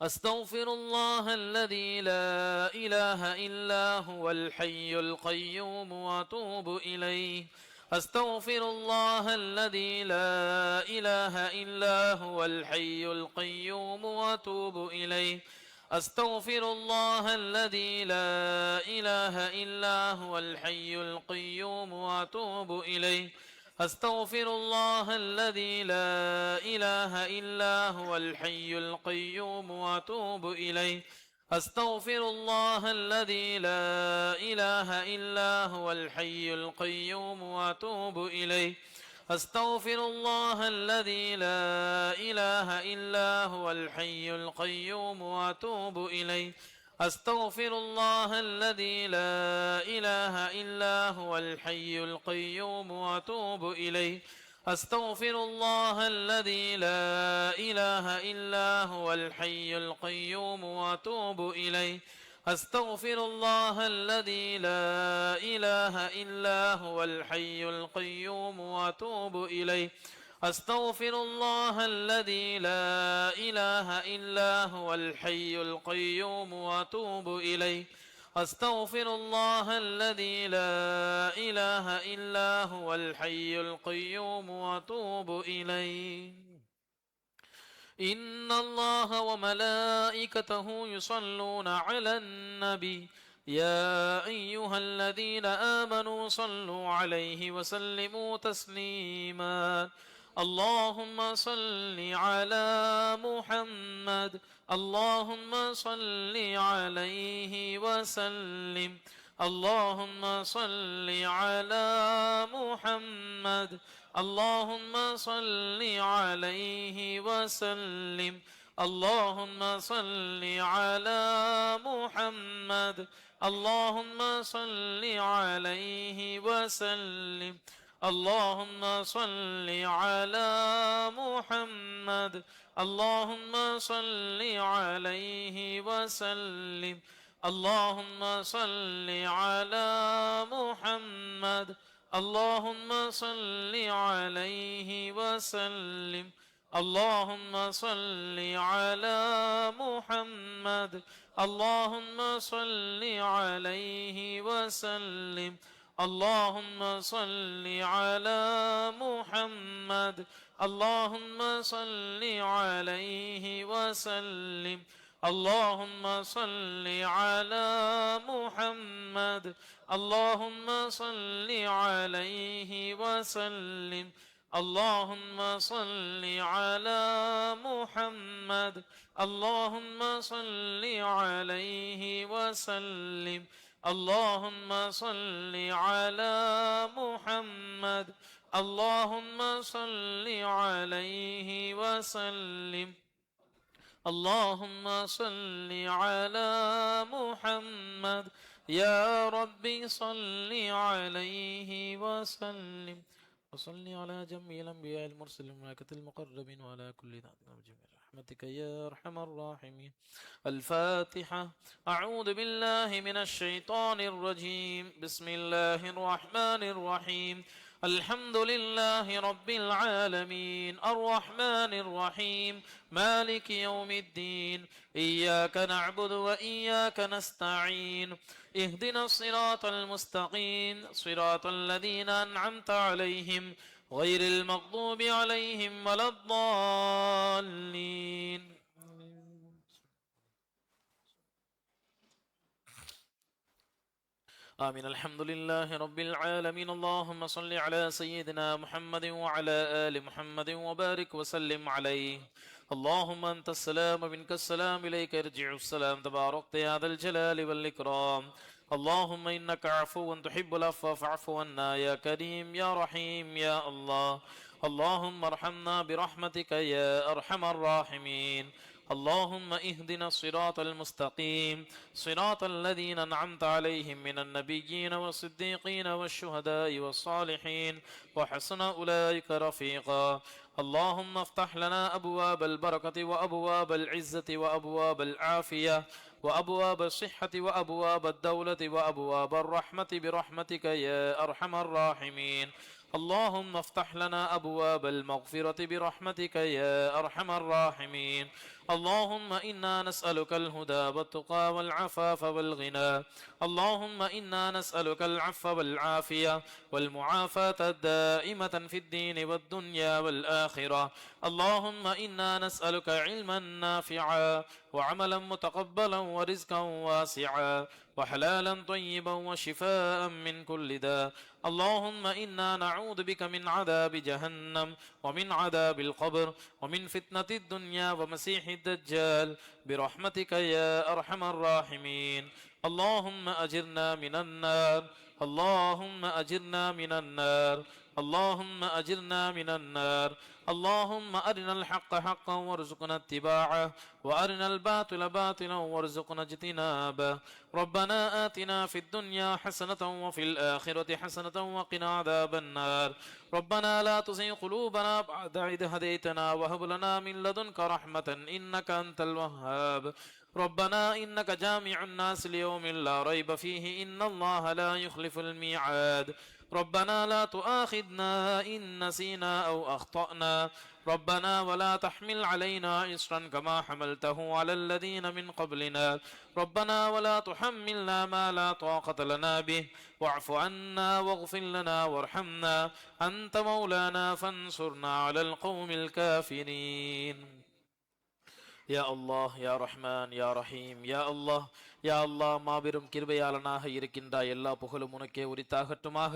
Speaker 1: أستغفر الله الذي لا إله إلا هو الحي القيوم وأتوب إليه أستغفر الله الذي لا إله إلا هو الحي القيوم وأتوب إليه أستغفر الله الذي لا إله إلا هو الحي القيوم وأتوب إليه أستغفر الله الذي لا إله إلا هو الحي القيوم وأتوب إليه أستغفر الله الذي لا إله إلا هو الحي القيوم وأتوب إليه أستغفر الله الذي لا إله إلا هو الحي القيوم وأتوب إليه أستغفر الله الذي لا إله إلا هو الحي القيوم وأتوب إليه أستغفر الله الذي لا إله إلا هو الحي القيوم وأتوب إليه أستغفر الله الذي لا إله إلا هو الحي القيوم وأتوب إليه أستغفر الله الذي لا إله إلا هو الحي القيوم وأتوب إليه. أستغفر الله الذي لا إله إلا هو الحي القيوم وأتوب إليه. إن الله وملائكته يصلون على النبي يا أيها الذين آمنوا صلوا عليه وسلموا تسليما. اللهم صل على محمد. اللهم صل عليه وسلم. اللهم صل على محمد. اللهم صل عليه وسلم. اللهم صل على محمد. اللهم صل عليه وسلم. اللهم صل على محمد. اللهم صل عليه وسلم. اللهم صل على محمد. اللهم صل عليه وسلم. اللهم صل على محمد. اللهم صل عليه وسلم. اللهم صل على محمد. اللهم صل عليه وسلم. اللهم صل على محمد. اللهم صل عليه وسلم. اللهم صل على محمد. اللهم صل عليه وسلم. اللهم صل على محمد. اللهم صل عليه وسلم. اللهم صل على محمد. يا ربي صل عليه وسلم. وصل على جميع الأنبياء المرسلين والملائكة المقربين وعلى كل ذات بجميع رحمتك يا أرحم الراحمين. الفاتحة. أعوذ بالله من الشيطان الرجيم. بسم الله الرحمن الرحيم. الحمد لله رب العالمين الرحمن الرحيم مالك يوم الدين. إياك نعبد وإياك نستعين. اهدنا الصراط المستقيم صراط الذين أنعمت عليهم غير المغضوب عليهم ولا الضالين. آمين. الحمد لله رب العالمين. اللهم صل على سيدنا محمد وعلى آل محمد وبارك وسلم عليه. اللهم أنت السلام ومنك السلام إليك يرجع السلام تباركت يا ذا الجلال والإكرام. اللهم إنك عفو تحب العفو فاعف عنا يا كريم يا رحيم يا الله. اللهم ارحمنا برحمتك يا أرحم الراحمين. اللهم اهدنا الصراط المستقيم صراط الذين أنعمت عليهم من النبيين والصديقين والشهداء والصالحين وحسن أولئك رفيقا. اللهم افتح لنا أبواب البركة وأبواب العزة وأبواب العافية وأبواب الصحة وأبواب الدولة وأبواب الرحمة برحمتك يا أرحم الراحمين. اللهم افتح لنا أبواب المغفرة برحمتك يا أرحم الراحمين. اللهم إنا نسألك الهدى والتقى والعفاف والغنى. اللهم إنا نسألك العفو والعافية والمعافاة الدائمة في الدين والدنيا والآخرة. اللهم إنا نسألك علما نافعا وعملا متقبلا ورزقا واسعا وحلالا طيبا وشفاء من كل داء. اللهم إنا نعوذ بك من عذاب جهنم ومن عذاب القبر ومن فتنة الدنيا ومسيح الدجال برحمتك يا أرحم الراحمين. اللهم أجرنا من النار. اللهم أجرنا من النار. اللهم أجرنا من النار. اللهم أرنا الحق حقا وارزقنا اتباعه وأرنا الباطل باطلا وارزقنا اجتنابه. ربنا آتنا في الدنيا حسنة وفي الآخرة حسنة وقنا عذاب النار. ربنا لا تزغ قلوبنا بعد إذ هديتنا وهب لنا من لدنك رحمة إنك أنت الوهاب. ربنا إنك جامع الناس ليوم لا ريب فيه إن الله لا يخلف الميعاد. ربنا لا تؤاخذنا إن نسينا أو أخطأنا ربنا ولا تحمل علينا إصرا كما حملته على الذين من قبلنا ربنا ولا تحملنا ما لا طاقة لنا به واعف عنا واغفر لنا وارحمنا أنت مولانا فانصرنا على القوم الكافرين. யா அல்லாஹ், யா ரஹ்மான், யா ரஹீம், யா அல்லாஹ், யா அல்லாஹ், மாபெரும் கிருபையாளனாக இருக்கின்றாய். எல்லா புகழும் உனக்கே உரித்தாகட்டுமாக.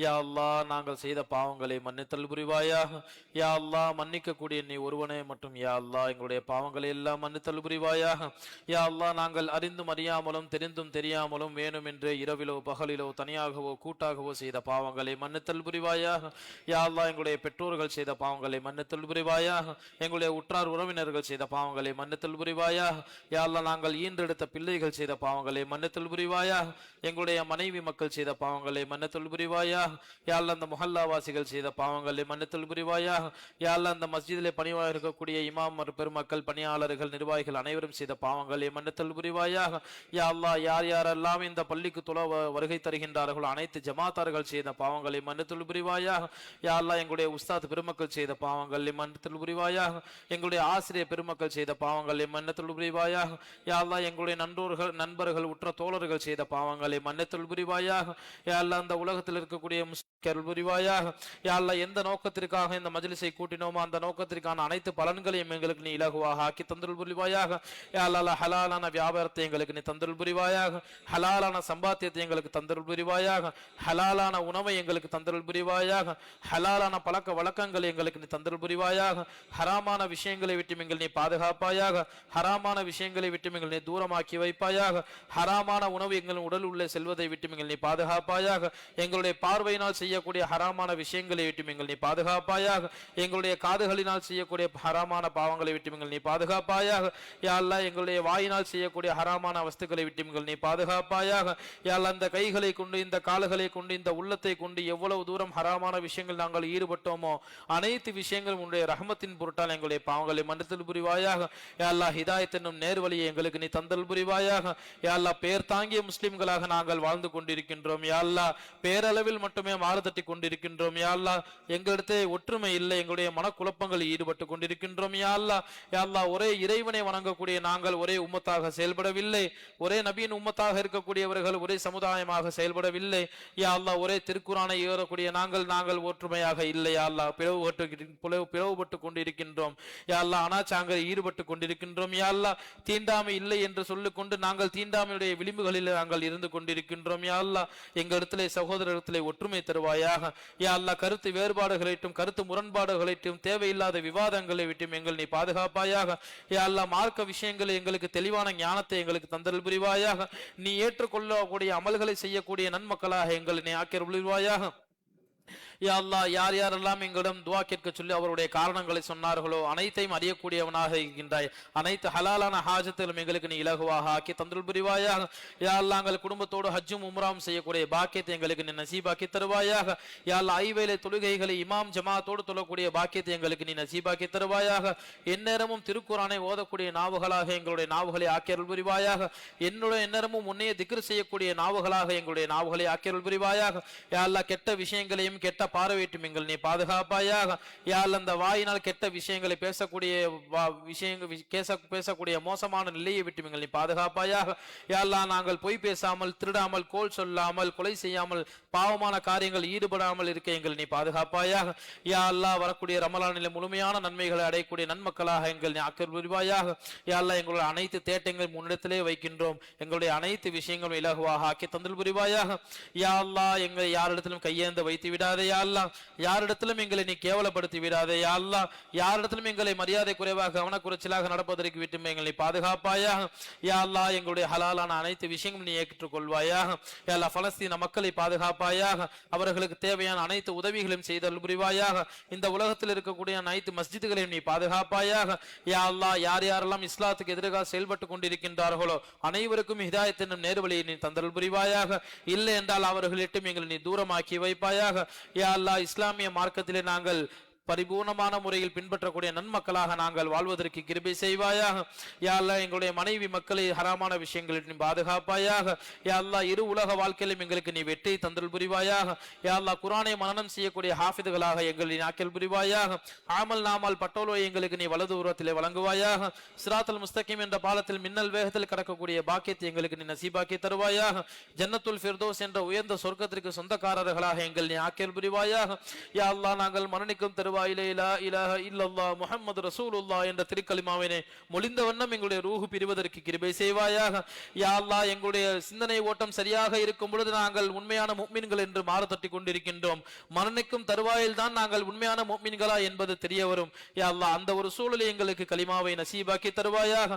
Speaker 1: யா அல்லாஹ், நாங்கள் செய்த பாவங்களை மன்னித்தல் புரிவாயாக. யா அல்லாஹ், மன்னிக்கக்கூடிய நீ ஒருவனே மட்டும். யா அல்லாஹ், எங்களுடைய பாவங்களை எல்லாம் மன்னித்தல் புரிவாயாக. யா அல்லாஹ், நாங்கள் அறிந்தும் அறியாமலும் தெரிந்தும் தெரியாமலும் வேணுமென்று இரவிலோ பகலிலோ தனியாகவோ கூட்டாகவோ செய்த பாவங்களை மன்னித்தல் புரிவாயாக. யா அல்லாஹ், எங்களுடைய பெற்றோர்கள் செய்த பாவங்களை மன்னித்தல் புரிவாயாக. எங்களுடைய உற்றார் உறவினர்கள் செய்த பாவங்களை மன்னித்தல் புரிவாயாக. யா அல்லாஹ், நாங்கள் ஈன்றெடுத்த பிள்ளைகள் செய்த பாவங்களை மன்னித்தல் புரிவாயாக. எங்களுடைய மனைவி மக்கள் செய்த பாவங்களை மன்னித்தல் புரிவாயாக. யா அல்லாஹ், அந்த முஹல்லாவாசிகள் செய்த பாவங்களை மன்னித்தல் புரிவாயாக. யா அல்லாஹ், அந்த மஸ்ஜிதிலே பணிவாக இருக்கக்கூடிய இமாம் பெருமக்கள், பணியாளர்கள், நிர்வாகிகள் அனைவரும் செய்த பாவங்களை மன்னித்தல் புரிவாயாக. யா அல்லாஹ், யார் யாரெல்லாம் இந்த பள்ளிக்கு வருகை தருகின்றார்களோ அனைத்து ஜமாத்தார்கள் செய்த பாவங்களை மன்னித்தல் புரிவாயாக. யா அல்லாஹ், எங்களுடைய உஸ்தாத் பெருமக்கள் செய்த பாவங்களை மன்னித்தல் புரிவாயாக. எங்களுடைய ஆசிரியர் பெருமக்கள் செய்த பாவங்களை மன்னித்தல் புரிவாயாக. யா அல்லாஹ், எங்களுடைய நண்பர்கள் உற்ற தோழர்கள் செய்த பாவங்களை மன்னித்தல் புரிவாயாக. யா அல்லாஹ், அந்த உலகத்தில் இருக்கக்கூடிய முஸ்லிம்கள் புரிவாயாக. யா அல்லாஹ், எந்த நோக்கத்திற்காக இந்த மஜ்லிஸை கூட்டினோமோ அந்த நோக்கத்திற்கான அனைத்து பலன்களையும் எங்களுக்கு நீ இலகுவாக ஆக்கி தந்தல் புரிவாயாக. யா அல்லாஹ், ஹலாலான வியாபாரத்தை எங்களுக்கு நீ தந்தல் புரிவாயாக. ஹலாலான சம்பாத்தியத்தை எங்களுக்கு தந்தல் புரிவாயாக. ஹலாலான உணவை எங்களுக்கு தந்தல் புரிவாயாக. ஹலாலான பழக்க வழக்கங்களை எங்களுக்கு நீ தந்தல் புரிவாயாக. ஹராமான விஷயங்களை விட்டு எங்கள் நீ பாதுகாப்பாயாக. ஹராமான விஷயங்களை விட்டு எங்கள் நீ தூரமாக்கி வைப்பாயாக. ஹராமான உணவு எங்கள் உடல் உள்ளே செல்வதை விட்டு எங்கள் நீ பாதுகாப்பாயாக. எங்களுடைய பார்வையினால் செய்யக்கூடிய ஹராமான விஷயங்களை விட்டு எங்கள் நீ பாதுகாப்பாயாக. எங்களுடைய காதுகளினால் செய்யக்கூடிய ஹராமான பாவங்களை விட்டு எங்கள் நீ பாதுகாப்பாயாக. யா அல்லாஹ், எங்களுடைய வாயினால் செய்யக்கூடிய ஹராமான வஸ்துக்களை விட்டு எங்கள் நீ பாதுகாப்பாயாக. யா அல்லாஹ், இந்த கைகளை கொண்டு, இந்த கால்களை கொண்டு, இந்த உள்ளத்தை கொண்டு எவ்வளவு தூரம் ஹராமான விஷயங்கள் நாங்கள் ஈடுபட்டோமோ அனைத்து விஷயங்களும் உன்னுடைய ரஹ்மத்தின் பொருட்டால் எங்களுடைய பாவங்களை மன்னித்தல் புரிவாயாக. யா அல்லாஹ், ஹிதாயத் என்னும் நேர்வழியை எங்களுக்கு நீ தந்தல் புரிவாயாக. யா அல்லாஹ், பேர் தாங்கிய முஸ்லிம்களாக நாங்கள் வாழ்ந்து கொண்டிருக்கின்றோம். யா அல்லாஹ், பேரளவில் மட்டுமே மாறுதட்டி கொண்டிருக்கின்றோம். யா அல்லாஹ், எங்களிடத்தே ஒற்றுமை இல்லை, எங்களுடைய மனக்குழப்பங்களில் ஈடுபட்டு கொண்டிருக்கின்றோம். யா அல்லாஹ், யா அல்லாஹ், ஒரே இறைவனை வணங்கக்கூடிய நாங்கள் ஒரே உம்மத்தாக செயல்படவில்லை. ஒரே நபியின் உம்மத்தாக இருக்கக்கூடியவர்கள் ஒரே சமுதாயமாக செயல்படவில்லை. யா அல்லாஹ், ஒரே திருக்குரானை ஏறக்கூடிய நாங்கள் ஒற்றுமையாக இல்லை. யா அல்லாஹ், பிளவுபட்டு கொண்டிருக்கின்றோம். யா அல்லாஹ், அனாச்சாங்க ஈடுபட்டு கொண்டிருக்கின்றோம். யா அல்லாஹ், தீண்டாமை இல்லை என்று சொல்லிக்கொண்டு நாங்கள் தீண்டாமையுடைய விளிம்புகளில் நாங்கள் இருந்து கொண்டிருக்கின்றோம். யா அல்லாஹ், எங்களிடத்திலே சகோதரத்திலே ஒற்றுமை தருவாயாக. யா அல்லாஹ், கருத்து வேறுபாடுகளையும் கருத்து முரண்பாடுகளையும் தேவையில்லாத விவாதங்களை விட்டும் எங்கள் நீ பாதுகாப்பாயாக. யா அல்லாஹ், மார்க்க விஷயங்களை எங்களுக்கு தெளிவான ஞானத்தை எங்களுக்கு தந்தல் புரிவாயாக. நீ ஏற்றுக்கொள்ளக்கூடிய அமல்களை செய்யக்கூடிய நன்மக்களாக எங்களை நீ ஆக்கியர் புரிவாயாக. யா அல்லாஹ், யார் யாரெல்லாம் எங்களிடம் துவா கேட்க சொல்லி அவருடைய காரணங்களை சொன்னார்களோ அனைத்தையும் அறியக்கூடியவனாக இருக்கின்றாய். அனைத்து ஹலாலான ஹாஜத்திலும் எங்களுக்கு நீ இலகுவாக ஆக்கி தந்தல் புரிவாயாக. யா அல்லாஹ், எங்கள் குடும்பத்தோடு ஹஜ்ஜும் உம்ராவும் செய்யக்கூடிய பாக்கியத்தை எங்களுக்கு நீ நசீபாக்கி தருவாயாக. யா அல்லாஹ், ஐவேளை தொழுகைகளை இமாம் ஜமாத்தோடு தொழக்கூடிய பாக்கியத்தை எங்களுக்கு நீ நசீபாக்கி தருவாயாக. எந்நேரமும் திருக்குரானை ஓதக்கூடிய நாவுகளாக எங்களுடைய நாவுகளை ஆக்கியருள் புரிவாயாக. எந்நேரமும் உன்னையே திக்ர் செய்யக்கூடிய நாவுகளாக எங்களுடைய நாவுகளை ஆக்கியருள் புரிவாயாக. யா அல்லாஹ், கெட்ட விஷயங்களையும் கெட்ட பார்வையிட்டும் எங்கள் நீ பாதுகாப்பாயாக. யா அல்லாஹ், அந்த வாயினால் கெட்ட விஷயங்களை பேசக்கூடிய மோசமான நிலையை விட்டு எங்கள் நீ பாதுகாப்பாயாக. யா அல்லாஹ், நாங்கள் பொய் பேசாமல், திருடாமல், கோல் சொல்லாமல், கொலை செய்யாமல், பாவமான காரியங்கள் ஈடுபடாமல் இருக்க எங்கள் நீ பாதுகாப்பாயாக. யா அல்லாஹ், வரக்கூடிய ரமலானில் முழுமையான நன்மைகளை அடையக்கூடிய நன்மக்களாக எங்கள் நீ ஆக்கியருள் புரிவாயாக. யா அல்லாஹ், எங்களுடைய அனைத்து தேட்டங்கள் முன்னிடத்திலே வைக்கின்றோம். எங்களுடைய அனைத்து விஷயங்களும் இலகுவாக ஆக்கி தந்தல் புரிவாயாக. யா அல்லாஹ், எங்களை யாரிடத்திலும் கையேந்த வைத்து விடாதே. யா அல்லாஹ், யாரிடத்திலும் எங்களை நீ கேவலப்படுத்தி விடாதே. யா அல்லாஹ், யாரிடத்திலும் எங்களை மரியாதை குறைவாக கவனக்குறைச்சலாக நடப்பதற்கு விட்டு எங்களை பாதுகாப்பாயாக. யா அல்லாஹ், எங்களுடைய ஹலாலான அனைத்து விஷயங்களும் நீ ஏற்றுக்கொள்வாயாக. யா அல்லாஹ், பலஸ்தீன மக்களை பாதுகாப்பாயாக. அவர்களுக்கு தேவையான அனைத்து உதவிகளையும் செய்தல் புரிவாயாக. இந்த உலகத்தில் இருக்கக்கூடிய அனைத்து மஸ்ஜிதுகளையும் நீ பாதுகாப்பாயாக. யா அல்லாஹ், யார் யாரெல்லாம் இஸ்லாத்துக்கு எதிராக செயல்பட்டு கொண்டிருக்கின்றார்களோ அனைவருக்கும் ஹிதாயத் என்னும் நேர்வழியை நீ தந்தல் புரிவாயாக. இல்லை என்றால் அவர்களிட்டும் எங்களை நீ தூரமாக்கி வைப்பாயாக. யா அல்லாஹ், இஸ்லாமிய மார்க்கத்திலே நாங்கள் பரிபூர்ணமான முறையில் பின்பற்றக்கூடிய நன்மக்களாக நாங்கள் வாழ்வதற்கு கிருபை செய்வாயாக. யா அல்லாஹ் எங்களுடைய மனைவி மக்களை ஹராமான விஷயங்களில் நீ பாதுகாப்பாயாக. யா அல்லாஹ் இரு உலக வாழ்க்கையிலும் எங்களுக்கு நீ வெற்றி தந்தல் புரிவாயாக. யா அல்லாஹ் குர்ஆனை மனனம் செய்யக்கூடிய ஹாஃபிதுகளாக எங்களை ஆக்கல் புரிவாயாக. ஆமல் நாமல் பட்டோலை எங்களுக்கு நீ வலது உருவத்திலே வழங்குவாயாக. சிராத்துல் முஸ்தகீம் என்ற பாலத்தில் மின்னல் வேகத்தில் கடக்கக்கூடிய பாக்கியத்தை எங்களுக்கு நீ நசீபாக்கி தருவாயாக. ஜன்னத்துல் ஃபிர்தௌஸ் என்ற உயர்ந்த சொர்க்கத்திற்கு சொந்தக்காரர்களாக எங்கள் நீ ஆக்கல் புரிவாயாக. யா அல்லாஹ் நாங்கள் மரணிக்கும் தருவாயிலே லா இலாஹ இல்லல்லாஹ் முஹம்மது ரசூலுல்லாஹ் என்ற திருக்கலிமாவினை மொழிந்த வண்ணம் எங்களுடைய ரூஹு பிரிவதற்கு கிருபை செய்வாயாக. யா அல்லாஹ் எங்களுடைய சிந்தனை ஓட்டம் சரியாக இருக்கும் பொழுது நாங்கள் உண்மையான முஃமின்கள் என்று மாறு தட்டி கொண்டிருக்கின்றோம். மரணிக்கும் தருவாயில் தான் நாங்கள் உண்மையான முஃமின்களா என்பது தெரிய வரும். யா அல்லாஹ் அந்த ஒரு சூழலை எங்களுக்கு கலிமாவை நசீபாக்கி தருவாயாக.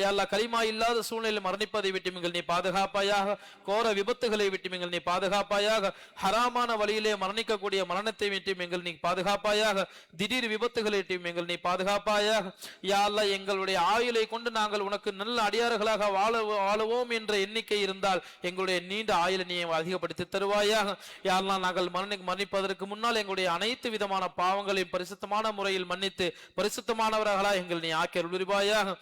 Speaker 1: யா அல்லாஹ் கலிமா இல்லாத சூழ்நிலையில் மரணிப்பதை விட்டு எங்கள் நீ பாதுகாப்பாயாக. கோர விபத்துகளை விட்டு எங்கள் நீ பாதுகாப்பாயாக. ஹராமான வழியிலே மரணிக்கக்கூடிய மரணத்தை விட்டு எங்கள் நீ பாதுகாப்பாயாக. திடீர் விபத்துகளை விட்டு எங்கள் நீ பாதுகாப்பாயாக. யா அல்லாஹ் எங்களுடைய ஆயுளை கொண்டு நாங்கள் உனக்கு நல்ல அடியார்களாக வாழுவோம் என்ற எண்ணிக்கை இருந்தால் எங்களுடைய நீண்ட ஆயுளை நீ அதிகப்படுத்தி தருவாயாக. யா அல்லாஹ் நாங்கள் மரணிப்பதற்கு முன்னால் எங்களுடைய அனைத்து விதமான பாவங்களையும் பரிசுத்தமான முறையில் மன்னித்து பரிசுத்தமானவர்களாக எங்கள் நீ ஆக்கி அருள்வாயாக.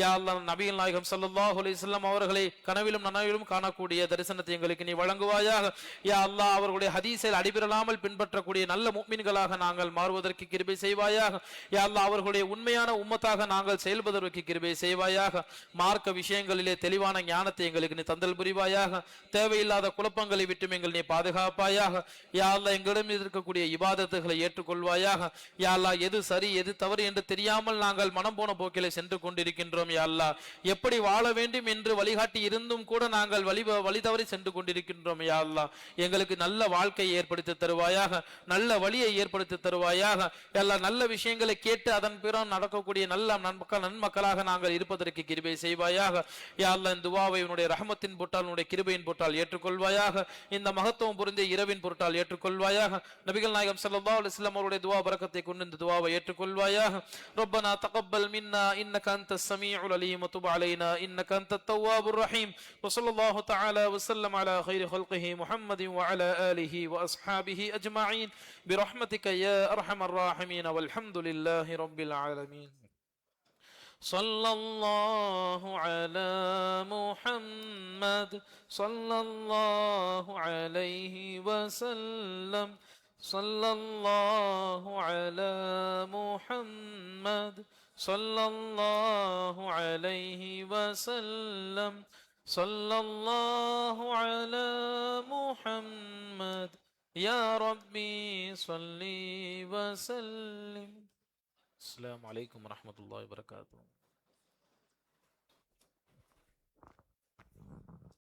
Speaker 1: யா அல்லாஹ் நபிகள் நாயகம் ஸல்லல்லாஹு அலைஹி வஸல்லம் அவர்களை கனவிலும் நனவிலும் காணக்கூடிய தரிசனத்தை எங்களுக்கு நீ வழங்குவாயாக. யா அல்லாஹ் அவர்களுடைய ஹதீஸில் அடிபெறலாமல் பின்பற்றக்கூடிய நல்ல முஃமின்களாக நாங்கள் மாறுவதற்கு கிருபை செய்வாயாக. யா அல்லாஹ் அவர்களுடைய உண்மையான உம்மத்தாக நாங்கள் செயல்படுவதற்கு கிருபை செய்வாயாக. மார்க்க விஷயங்களிலே தெளிவான ஞானத்தை எங்களுக்கு நீ தந்தல் புரிவாயாக. தேவையில்லாத குழப்பங்களை விட்டும் எங்கள் நீ பாதுகாப்பாயாக. யா அல்லாஹ் எங்களிடம் இருக்கக்கூடிய இபாதத்துகளை ஏற்றுக்கொள்வாயாக. யா அல்லாஹ் எது சரி எது தவறு என்று தெரியாமல் நாங்கள் மனம் போன போக்கிலே சென்று கொண்டிருக்கின்றோம். யா அல்லாஹ் எப்படி வாழ வேண்டும் என்று வழிகாட்டி இருந்தும் கூட நாங்கள் வழி தவறி சென்று கொண்டிருக்கின்றோம். யா அல்லாஹ் எங்களுக்கு நல்ல வாழ்க்கையை ஏற்படுத்தி தருவாயாக. நல்ல வழியை ஏற்படுத்தி தருவாயாக. எல்லா நல்ல விஷயங்களை கேட்டு அதன் பிறகு நடக்கக்கூடிய நல்ல நன்மக்களாக நாங்கள் இருப்பதற்கு கிருபை செய்வாயாக. யா அல்லாஹ் இந்த துஆவை உன்னுடைய ரஹமத்தின் பொருட்டால் உன்னுடைய கிருபையின் பொருட்டால் ஏற்றுக்கொள்வாயாக. இந்த மகத்துவம் பொருந்திய இரவின் பொருட்டால் ஏற்றுக்கொள்வாயாக. நபிகள் நாயகம் ஸல்லல்லாஹு அலைஹி வஸல்லம் அவருடைய துஆ பரக்கத்தை கொண்டு இந்த துஆவை ஏற்றுக்கொள்வாயாக. ரப்பனா தகப்பல் மின்னா இன்னக அன்தஸ் ஸமீஉல் அலீம் வ துப் அலைனா இன்னக அன்தத் தவ்வாபுர் ரஹீம். வ ஸல்லல்லாஹு தஆலா வ ஸல்லம் அலா கைரி ஹல்கிஹி முஹம்மதின் வ அலா ஆலிஹி வ அஸ்ஹாபிஹி அஜ்மஈன் برحمتك يا أرحم الراحمين والحمد لله رب العالمين. صلى الله على محمد صلى الله عليه وسلم صلى الله على محمد صلى الله عليه وسلم صلى الله على محمد يا ربي صلي وسلم. السلام عليكم ورحمة الله وبركاته.